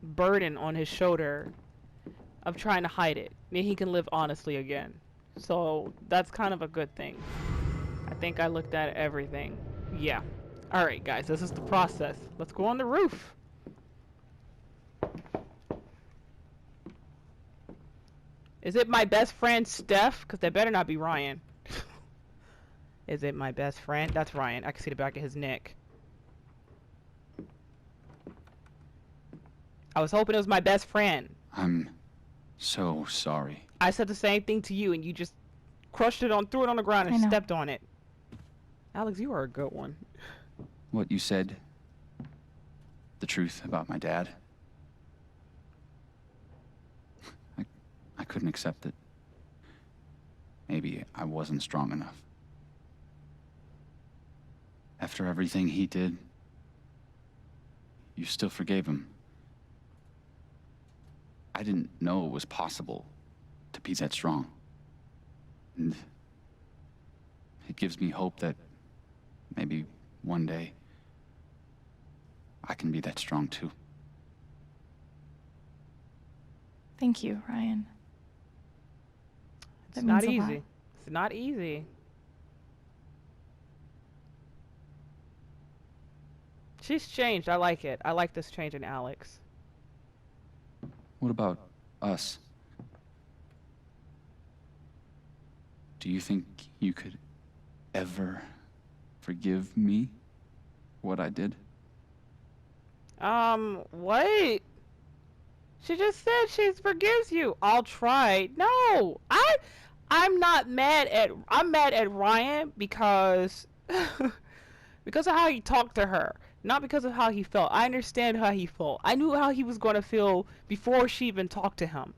burden on his shoulder of trying to hide it. And he can live honestly again. So that's kind of a good thing. I think I looked at everything. Yeah. Alright guys, this is the process. Let's go on the roof. Is it my best friend Steph? Because that better not be Ryan. Is it my best friend? That's Ryan. I can see the back of his neck. I was hoping it was my best friend. I'm so sorry. I said the same thing to you and you just crushed it threw it on the ground and stepped on it. Alex, you are a good one. What you said, the truth about my dad, I couldn't accept it. Maybe I wasn't strong enough. After everything he did, you still forgave him. I didn't know it was possible to be that strong. And it gives me hope that maybe one day I can be that strong too. Thank you, Ryan. It's not easy. It's not easy. She's changed. I like it. I like this change in Alex. What about us? Do you think you could ever forgive me for what I did? Wait. She just said she forgives you. I'll try. No, I'm not mad at. I'm mad at Ryan because because of how he talked to her, not because of how he felt. I understand how he felt. I knew how he was going to feel before she even talked to him.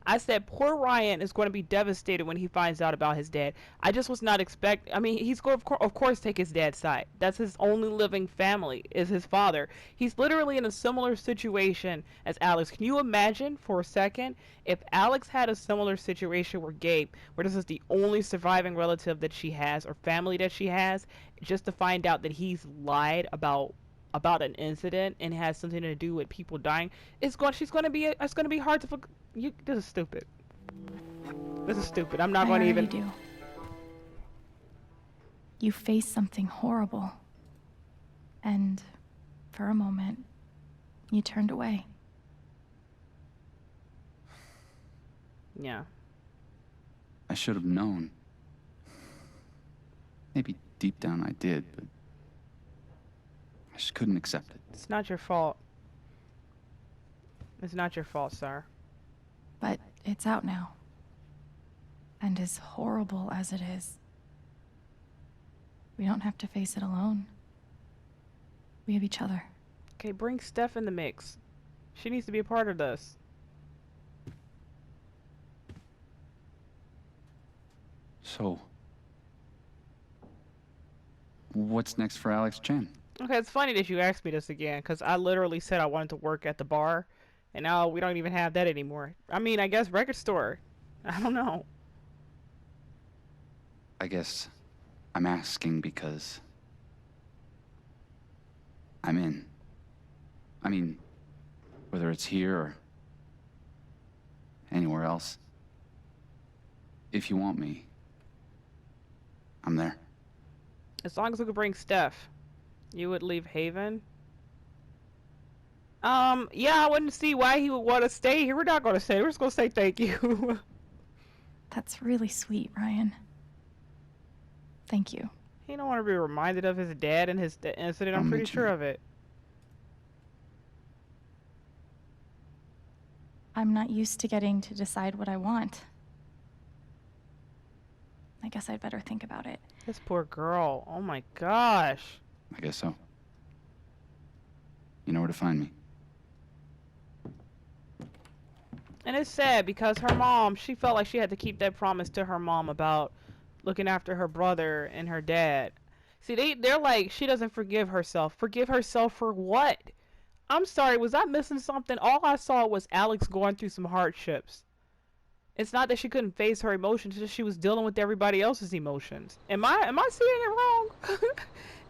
I said poor Ryan is going to be devastated when he finds out about his dad. I just was not expecting. I mean, he's going to, of course, take his dad's side. That's his only living family, is his father. He's literally in a similar situation as Alex. Can you imagine for a second if Alex had a similar situation where Gabe, where this is the only surviving relative that she has or family that she has, just to find out that he's lied about an incident and has something to do with people dying. It's going to be hard to. This is stupid. This is stupid. I'm not I going to already even. do. You faced something horrible. And for a moment, you turned away. Yeah. I should have known. Maybe deep down I did, but I just couldn't accept it. It's not your fault. It's not your fault, sir. But it's out now. And as horrible as it is, we don't have to face it alone. We have each other. Okay, bring Steph in the mix. She needs to be a part of this. So, what's next for Alex Chen? Okay, it's funny that you asked me this again, because I literally said I wanted to work at the bar, and now we don't even have that anymore. I mean, I guess record store. I don't know. I guess I'm asking because I'm in. I mean, whether it's here or anywhere else, if you want me, I'm there. As long as we could bring Steph, you would leave Haven? Yeah, I wouldn't see why he would want to stay here. We're not going to stay. We're just going to say thank you. That's really sweet, Ryan. Thank you. He don't want to be reminded of his dad and his incident. I'm pretty sure of it. I'm not used to getting to decide what I want. I guess I'd better think about it. This poor girl. Oh my gosh. I guess so. You know where to find me. And it's sad because her mom, she felt like she had to keep that promise to her mom about looking after her brother and her dad. See, they're like, she doesn't forgive herself. Forgive herself for what? I'm sorry, was I missing something? All I saw was Alex going through some hardships. It's not that she couldn't face her emotions, it's just she was dealing with everybody else's emotions. Am I seeing it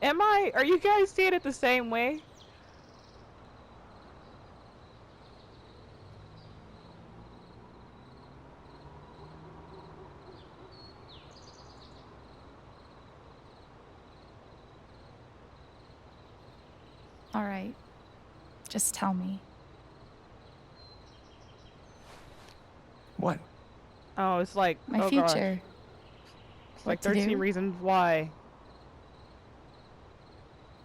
wrong? Are you guys seeing it the same way? All right. Just tell me. What? Oh, it's like My oh future. Gosh. It's like What to 13 do? reasons why.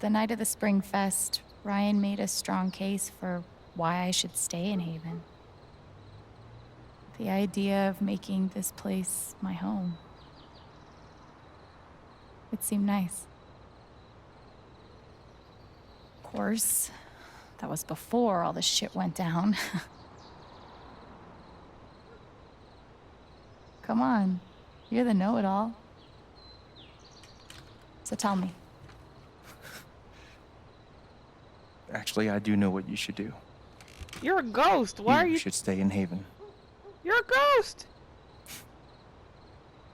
The night of the Spring Fest, Ryan made a strong case for why I should stay in Haven. The idea of making this place my home. It seemed nice. Of course, that was before all the shit went down. Come on, you're the know-it-all. So tell me. Actually, I do know what you should do. You're a ghost. Why are you? You should stay in Haven. You're a ghost.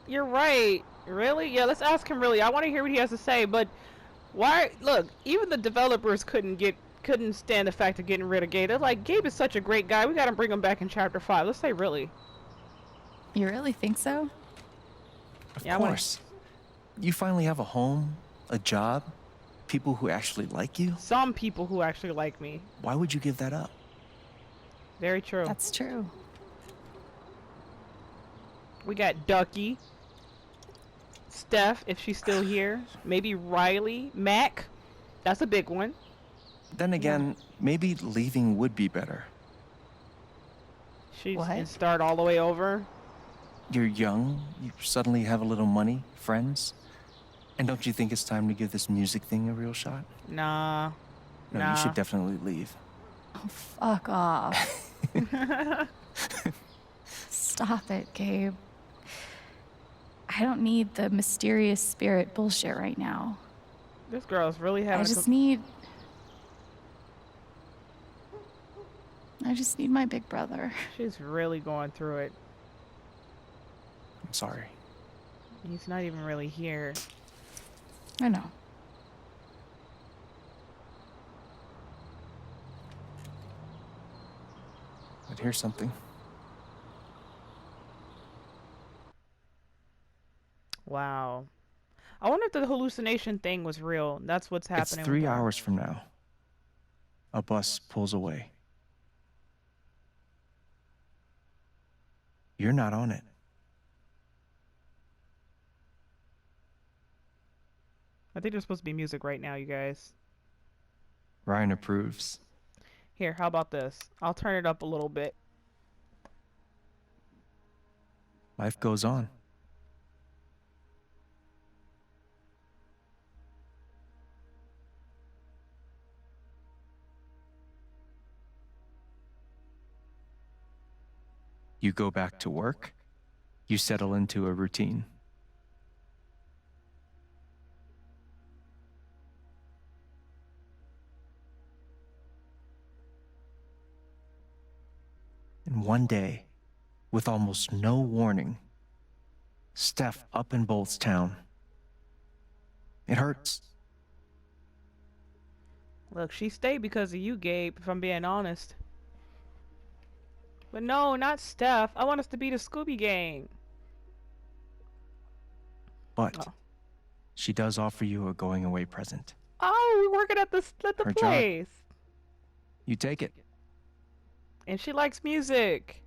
You're right. Really? Yeah, let's ask him really. I want to hear what he has to say, but why? Look, even the developers couldn't stand the fact of getting rid of Gabe. They're like, Gabe is such a great guy. We got to bring him back in chapter 5. Let's say really. You really think so? Of course. You finally have a home, a job, people who actually like you. Some people who actually like me. Why would you give that up? Very true. That's true. We got Ducky, Steph, if she's still here, maybe Riley, Mac. That's a big one. Then again, maybe leaving would be better. She's and start all the way over. You're young, you suddenly have a little money, friends. And don't you think it's time to give this music thing a real shot? Nah. No, nah. you should definitely leave. Oh, fuck off. Stop it, Gabe. I don't need the mysterious spirit bullshit right now. This girl's really having I just need my big brother. She's really going through it. I'm sorry. He's not even really here. I know. But here's something. Wow. I wonder if the hallucination thing was real. That's what's It's happening. 3 with her. hours from now. A bus pulls away. You're not on it. I think there's supposed to be music right now, you guys. Ryan approves. Here, how about this? I'll turn it up a little bit. Life goes on. You go back to work. You settle into a routine. And one day, with almost no warning, Steph up and bolts town. It hurts. Look, she stayed because of you, Gabe, if I'm being honest. But no, not Steph. I want us to be the Scooby Gang. But she does offer you a going away present. Oh, we're working at the Her job. place. You take it. And she likes music.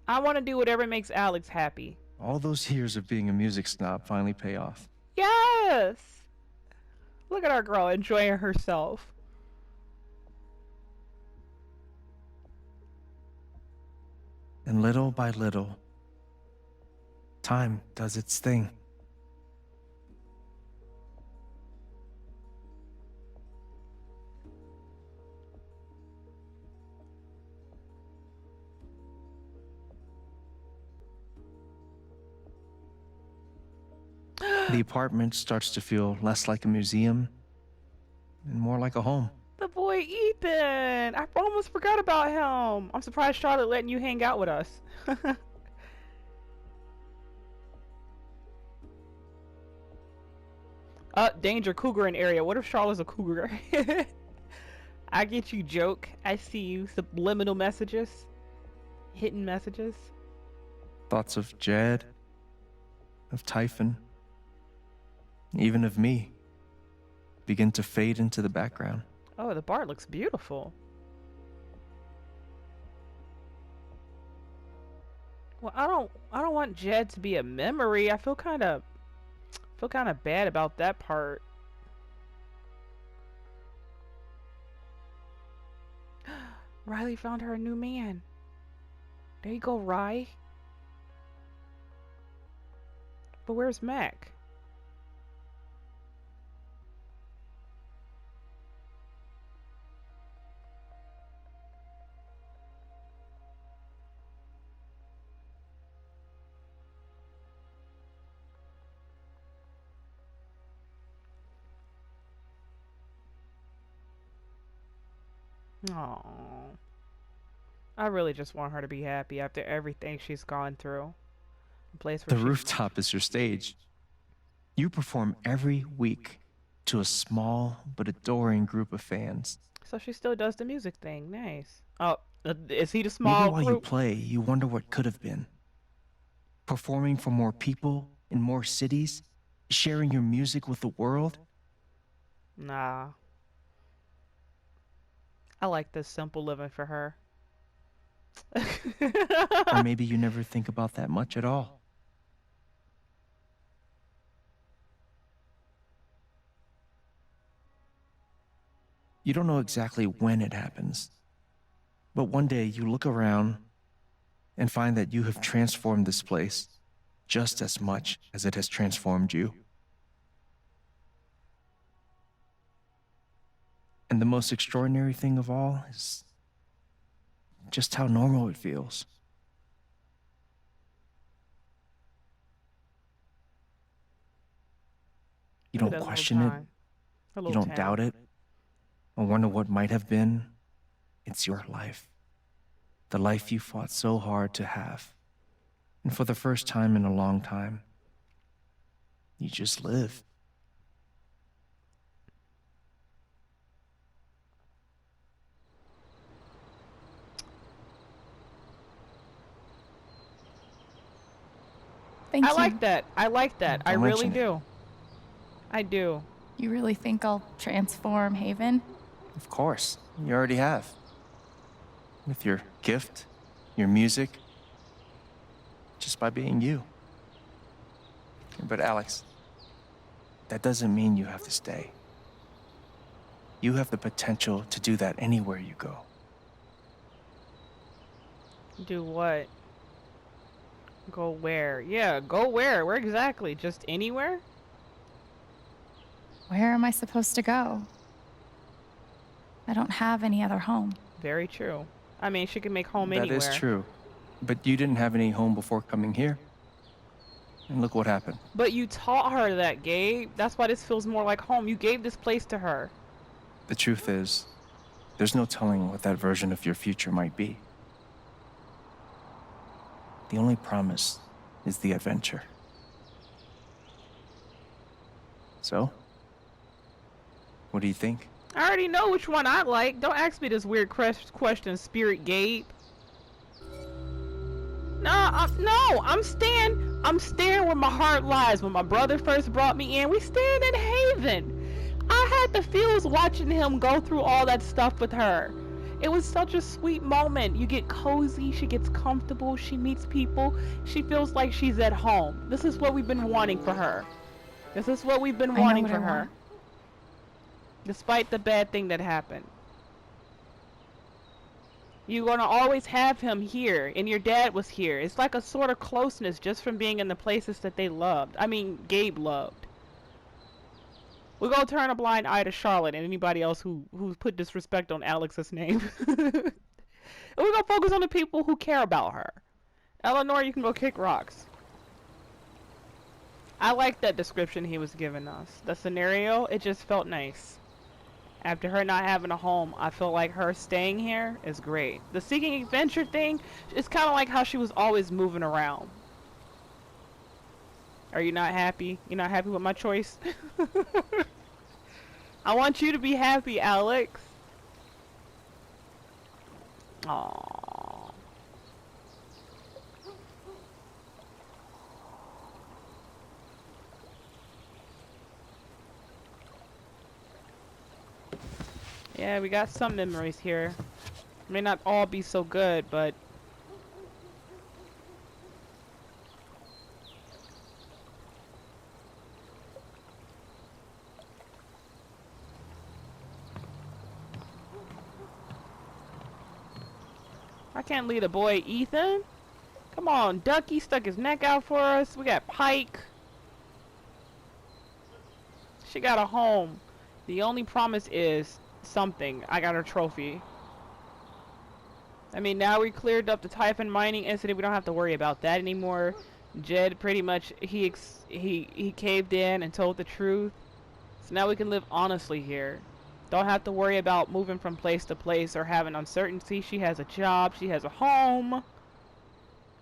I want to do whatever makes Alex happy. All those years of being a music snob finally pay off. Yes! Look at our girl enjoying herself. And little by little, time does its thing. The apartment starts to feel less like a museum and more like a home. The boy Ethan! I almost forgot about him. I'm surprised Charlotte letting you hang out with us. Danger, cougar in area. What if Charlotte's a cougar? I get you, joke. I see you. Subliminal messages. Hidden messages. Thoughts of Jed, of Typhon, even of me, begin to fade into the background. Oh, the bar looks beautiful. Well, I don't want Jed to be a memory. I feel kind of bad about that part. Riley found her a new man. There you go, Rye. But where's Mac? Aww. I really just want her to be happy after everything she's gone through. A place where The rooftop is your stage. You perform every week to a small but adoring group of fans. So she still does the music thing. Nice. Oh, is he the small Maybe while you group? play, you wonder what could have been. Performing for more people in more cities, sharing your music with the world. Nah. I like this simple living for her. Or maybe you never think about that much at all. You don't know exactly when it happens, but one day you look around and find that you have transformed this place just as much as it has transformed you. And the most extraordinary thing of all is just how normal it feels. You Give don't a little question it. time. A You little don't time. doubt it. Or wonder what might have been. It's your life. The life you fought so hard to have. And for the first time in a long time, you just live. Thank I you. like that. I like that. I Don't really mention it. do. I do. You really think I'll transform Haven? Of course, you already have. With your gift, your music, just by being you. But Alex, that doesn't mean you have to stay. You have the potential to do that anywhere you go. Do what? Go where? Yeah, go where? Where exactly? Just anywhere? Where am I supposed to go? I don't have any other home. Very true. I mean, she can make home anywhere. That is true. But you didn't have any home before coming here. And look what happened. But you taught her that, Gabe. That's why this feels more like home. You gave this place to her. The truth is, there's no telling what that version of your future might be. The only promise is the adventure. So, what do you think? I already know which one I like. Don't ask me this weird question, Spirit Gabe. No, I'm staying where my heart lies. When my brother first brought me in, we stayed in Haven. I had the feels watching him go through all that stuff with her. It was such a sweet moment. You get cozy, she gets comfortable, she meets people, she feels like she's at home. This is what we've been wanting for her. This is what we've been wanting for her. Despite the bad thing that happened. You're gonna always have him here, and your dad was here. It's like a sort of closeness just from being in the places that they loved. I mean, Gabe loved. We're gonna turn a blind eye to Charlotte and anybody else who put disrespect on Alex's name. And we're gonna focus on the people who care about her. Eleanor, you can go kick rocks. I like that description he was giving us. The scenario, it just felt nice. After her not having a home, I feel like her staying here is great. The seeking adventure thing, it's kind of like how she was always moving around. Are you not happy? You're not happy with my choice? I want you to be happy, Alex. Aww. Yeah, we got some memories here. May not all be so good, but I can't leave the boy Ethan. Come on, Ducky stuck his neck out for us. We got Pike. She got a home. The only promise is something. I got her trophy. I mean, now we cleared up the Typhon mining incident. We don't have to worry about that anymore. Jed pretty much he caved in and told the truth. So now we can live honestly here. Don't have to worry about moving from place to place or having uncertainty. She has a job. She has a home.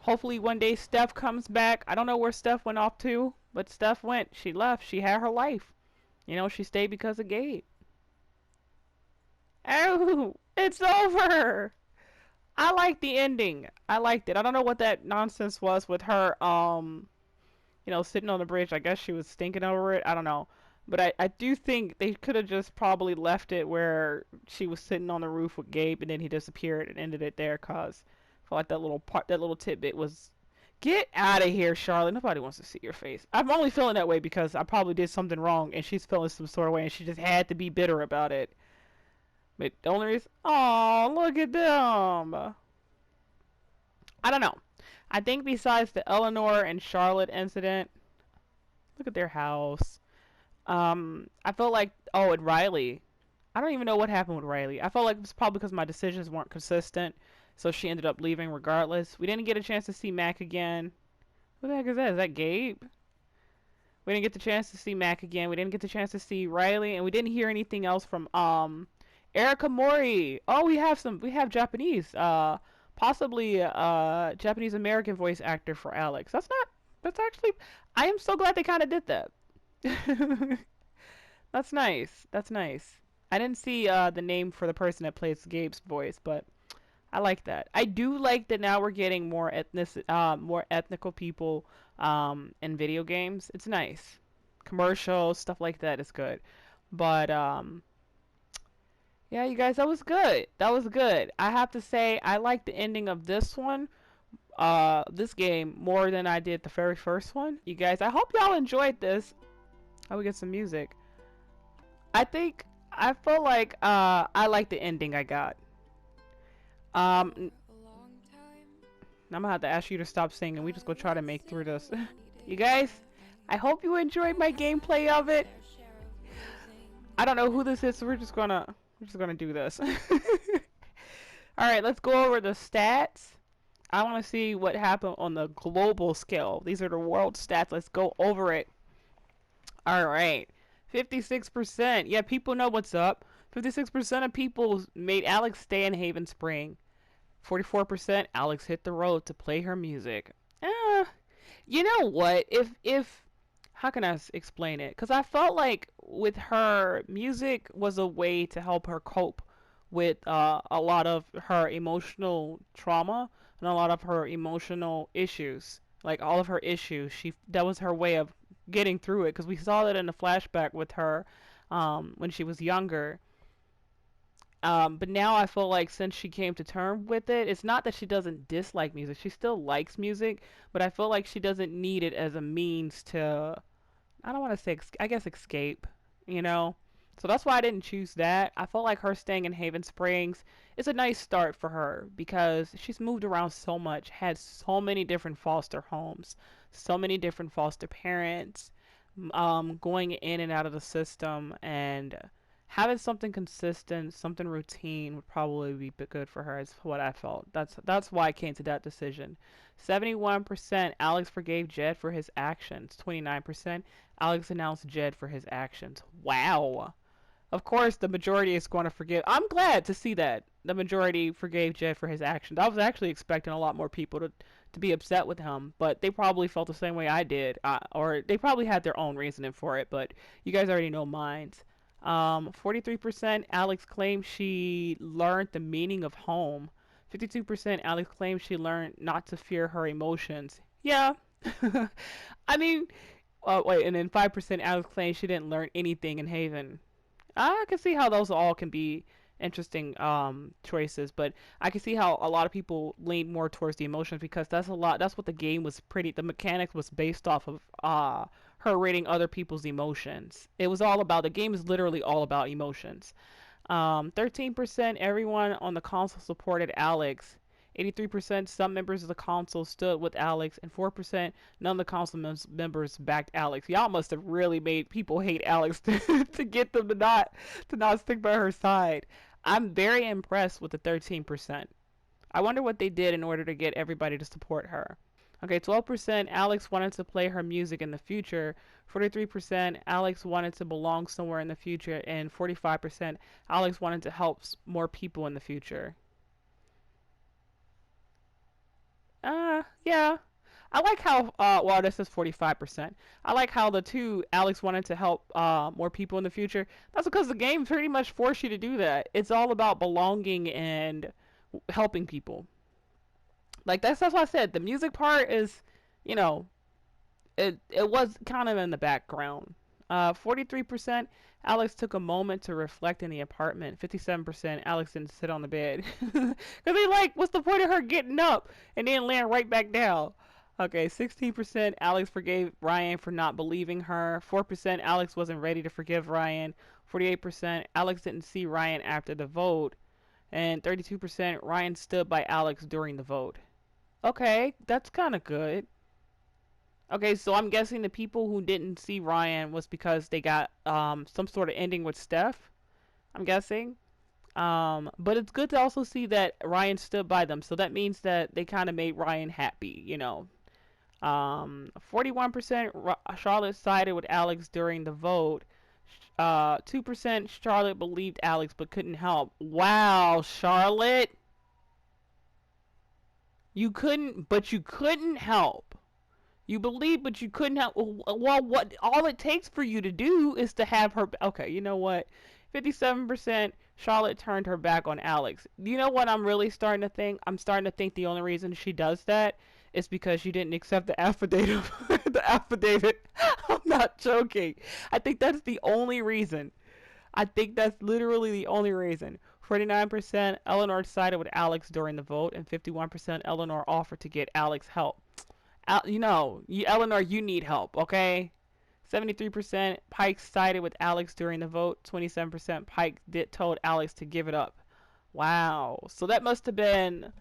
Hopefully one day Steph comes back. I don't know where Steph went off to, but Steph went. She left. She had her life. You know, she stayed because of Gabe. Oh, it's over. I like the ending. I liked it. I don't know what that nonsense was with her, you know, sitting on the bridge. I guess she was stinking over it. I don't know. But I do think they could have just probably left it where she was sitting on the roof with Gabe and then he disappeared and ended it there, cause I feel like that little tidbit was, get out of here, Charlotte. Nobody wants to see your face. I'm only feeling that way because I probably did something wrong and she's feeling some sort of way and she just had to be bitter about it. But the only reason, oh, look at them. I don't know. I think besides the Eleanor and Charlotte incident, look at their house. I felt like, oh, and Riley. I don't even know what happened with Riley. I felt like it was probably because my decisions weren't consistent, so she ended up leaving regardless. We didn't get a chance to see Mac again. Who the heck is that? Is that Gabe? We didn't get the chance to see Mac again. We didn't get the chance to see Riley, and we didn't hear anything else from Erica Mori. Oh, we have Japanese. Possibly Japanese American voice actor for Alex. That's actually, I am so glad they kind of did that. That's nice. That's nice. I didn't see the name for the person that plays Gabe's voice, but I like that. I do like that now we're getting more more ethnical people in video games. It's nice. Commercials, stuff like that is good. But yeah, you guys, that was good. That was good. I have to say, I like the ending of this one, this game, more than I did the very first one. You guys, I hope y'all enjoyed this. Oh, we get some music. I feel like I like the ending I got. I'm gonna have to ask you to stop singing. We just go try to make through this. You guys, I hope you enjoyed my gameplay of it. I don't know who this is, so we're just gonna do this. Alright, let's go over the stats. I want to see what happened on the global scale. These are the world stats. Let's go over it. Alright. 56%. Yeah, people know what's up. 56% of people made Alex stay in Haven Spring. 44% Alex hit the road to play her music. You know what? If how can I explain it? Because I felt like with her, music was a way to help her cope with a lot of her emotional trauma and a lot of her emotional issues. Like all of her issues, that was her way of getting through it. Because we saw that in the flashback with her when she was younger. But now I feel like since she came to terms with it, it's not that she doesn't dislike music. She still likes music, but I feel like she doesn't need it as a means to, I don't want to say, I guess, escape, you know? So that's why I didn't choose that. I felt like her staying in Haven Springs is a nice start for her because she's moved around so much, had so many different foster homes, so many different foster parents, going in and out of the system, and having something consistent, something routine would probably be good for her, is what I felt. That's why I came to that decision. 71% Alex forgave Jed for his actions. 29% Alex announced Jed for his actions. Wow. Of course, the majority is going to forgive. I'm glad to see that the majority forgave Jed for his actions. I was actually expecting a lot more people to be upset with him, but they probably felt the same way I did, or they probably had their own reasoning for it, but you guys already know mine. 43% Alex claimed she learned the meaning of home. 52% Alex claimed she learned not to fear her emotions. Yeah. I mean, wait, and then 5% Alex claimed she didn't learn anything in Haven. I can see how those all can be interesting choices, but I can see how a lot of people lean more towards the emotions because that's what the game was the mechanics was based off of her rating other people's emotions. It was all about, the game is literally all about emotions. 13% everyone on the console supported Alex. 83% some members of the console stood with Alex, and 4% none of the console members backed Alex. Y'all must have really made people hate Alex to get them to not stick by her side. I'm very impressed with the 13%. I wonder what they did in order to get everybody to support her. Okay, 12% Alex wanted to play her music in the future. 43% Alex wanted to belong somewhere in the future, and 45% Alex wanted to help more people in the future. Yeah. I like how, well, this is 45%. I like how the two, Alex wanted to help more people in the future. That's because the game pretty much forced you to do that. It's all about belonging and helping people. Like, that's what I said. The music part is, you know, it was kind of in the background. 43% Alex took a moment to reflect in the apartment. 57% Alex didn't sit on the bed. Because they like, what's the point of her getting up and then laying right back down? Okay, 16% Alex forgave Ryan for not believing her. 4% Alex wasn't ready to forgive Ryan. 48% Alex didn't see Ryan after the vote. And 32% Ryan stood by Alex during the vote. Okay, that's kind of good. Okay, so I'm guessing the people who didn't see Ryan was because they got some sort of ending with Steph, I'm guessing. But it's good to also see that Ryan stood by them, so that means that they kind of made Ryan happy, you know. 41% Charlotte sided with Alex during the vote. 2% Charlotte believed Alex but couldn't help. Wow, Charlotte. You couldn't help. You believe, but you couldn't help. Well, what all it takes for you to do is to have her. Okay, you know what? 57% Charlotte turned her back on Alex. You know what I'm really starting to think? I'm starting to think the only reason she does that is because she didn't accept the affidavit. The affidavit. I'm not joking. I think that's the only reason. I think that's literally the only reason. 49% Eleanor sided with Alex during the vote, and 51% Eleanor offered to get Alex help. Eleanor, you need help, okay? 73% Pike sided with Alex during the vote. 27% Pike told Alex to give it up. Wow. So that must have been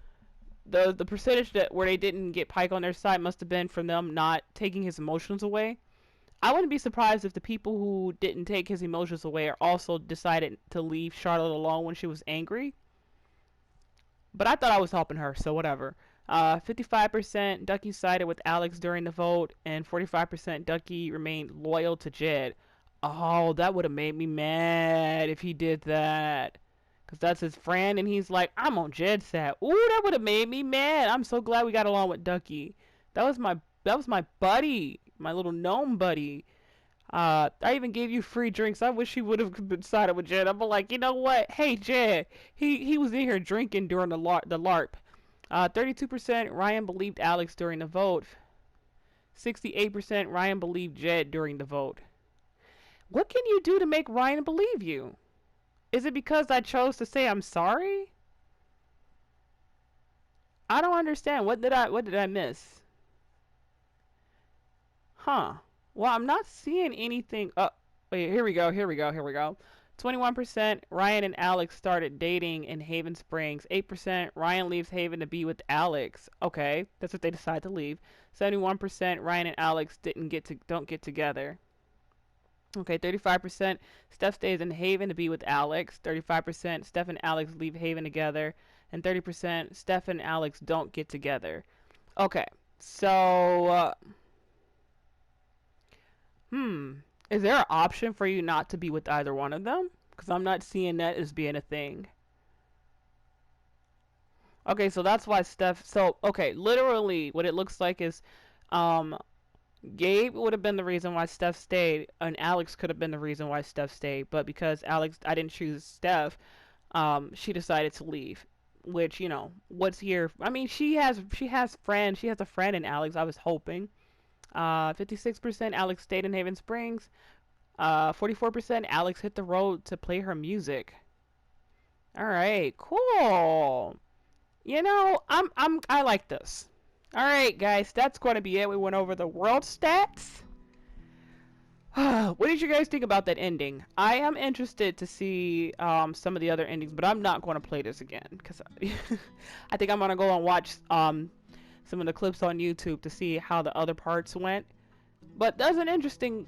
the percentage that where they didn't get Pike on their side must have been from them not taking his emotions away. I wouldn't be surprised if the people who didn't take his emotions away are also decided to leave Charlotte alone when she was angry. But I thought I was helping her, so whatever. 55% Ducky sided with Alex during the vote, and 45% Ducky remained loyal to Jed. Oh, that would have made me mad if he did that. Because that's his friend, and he's like, I'm on Jed's side. Ooh, that would have made me mad. I'm so glad we got along with Ducky. That was my buddy. My little gnome buddy. I even gave you free drinks. I wish he would have been sided with Jed. I'm like, you know what? Hey, Jed. He was in here drinking during the LARP. 32% Ryan believed Alex during the vote. 68% Ryan believed Jed during the vote. What can you do to make Ryan believe you? Is it because I chose to say I'm sorry? I don't understand. What did I miss? Huh. Well, I'm not seeing anything. Wait, here we go. 21% Ryan and Alex started dating in Haven Springs. 8% Ryan leaves Haven to be with Alex. Okay, that's what they decide to leave. 71% Ryan and Alex don't get together. Okay, 35% Steph stays in Haven to be with Alex. 35% Steph and Alex leave Haven together. And 30% Steph and Alex don't get together. Okay, so is there an option for you not to be with either one of them? Because I'm not seeing that as being a thing. Okay, so that's why Steph... So, okay, literally what it looks like is Gabe would have been the reason why Steph stayed, and Alex could have been the reason why Steph stayed. But because I didn't choose Steph, she decided to leave. Which, you know, what's here... I mean, she has friends. She has a friend in Alex, I was hoping. 56% Alex stayed in Haven Springs. 44% Alex hit the road to play her music. All right, cool. You know, I like this. All right, guys, that's going to be it. We went over the world stats. What did you guys think about that ending? I am interested to see some of the other endings, but I'm not going to play this again because I think I'm going to go and watch some of the clips on YouTube to see how the other parts went. But that was an interesting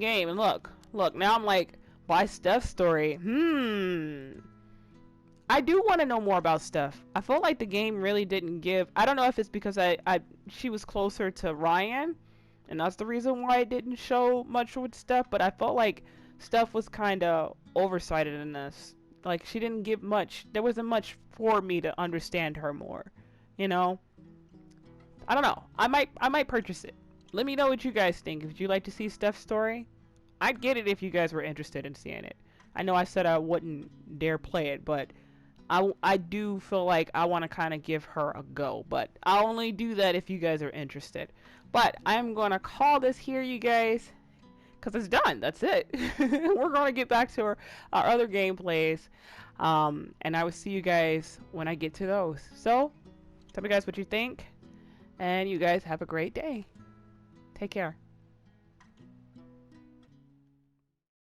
game. And look, now I'm like, why Steph's story? I do want to know more about Steph. I felt like the game really didn't give... I don't know if it's because she was closer to Ryan, and that's the reason why it didn't show much with Steph, but I felt like Steph was kind of oversighted in this. Like, she didn't give much. There wasn't much for me to understand her more, you know? I don't know. I might purchase it. Let me know what you guys think. Would you like to see Steph's story? I'd get it if you guys were interested in seeing it. I know I said I wouldn't dare play it, but I do feel like I want to kind of give her a go. But I'll only do that if you guys are interested. But I'm going to call this here, you guys, because it's done. That's it. We're going to get back to our other gameplays. And I will see you guys when I get to those. So, tell me guys what you think. And you guys have a great day. Take care.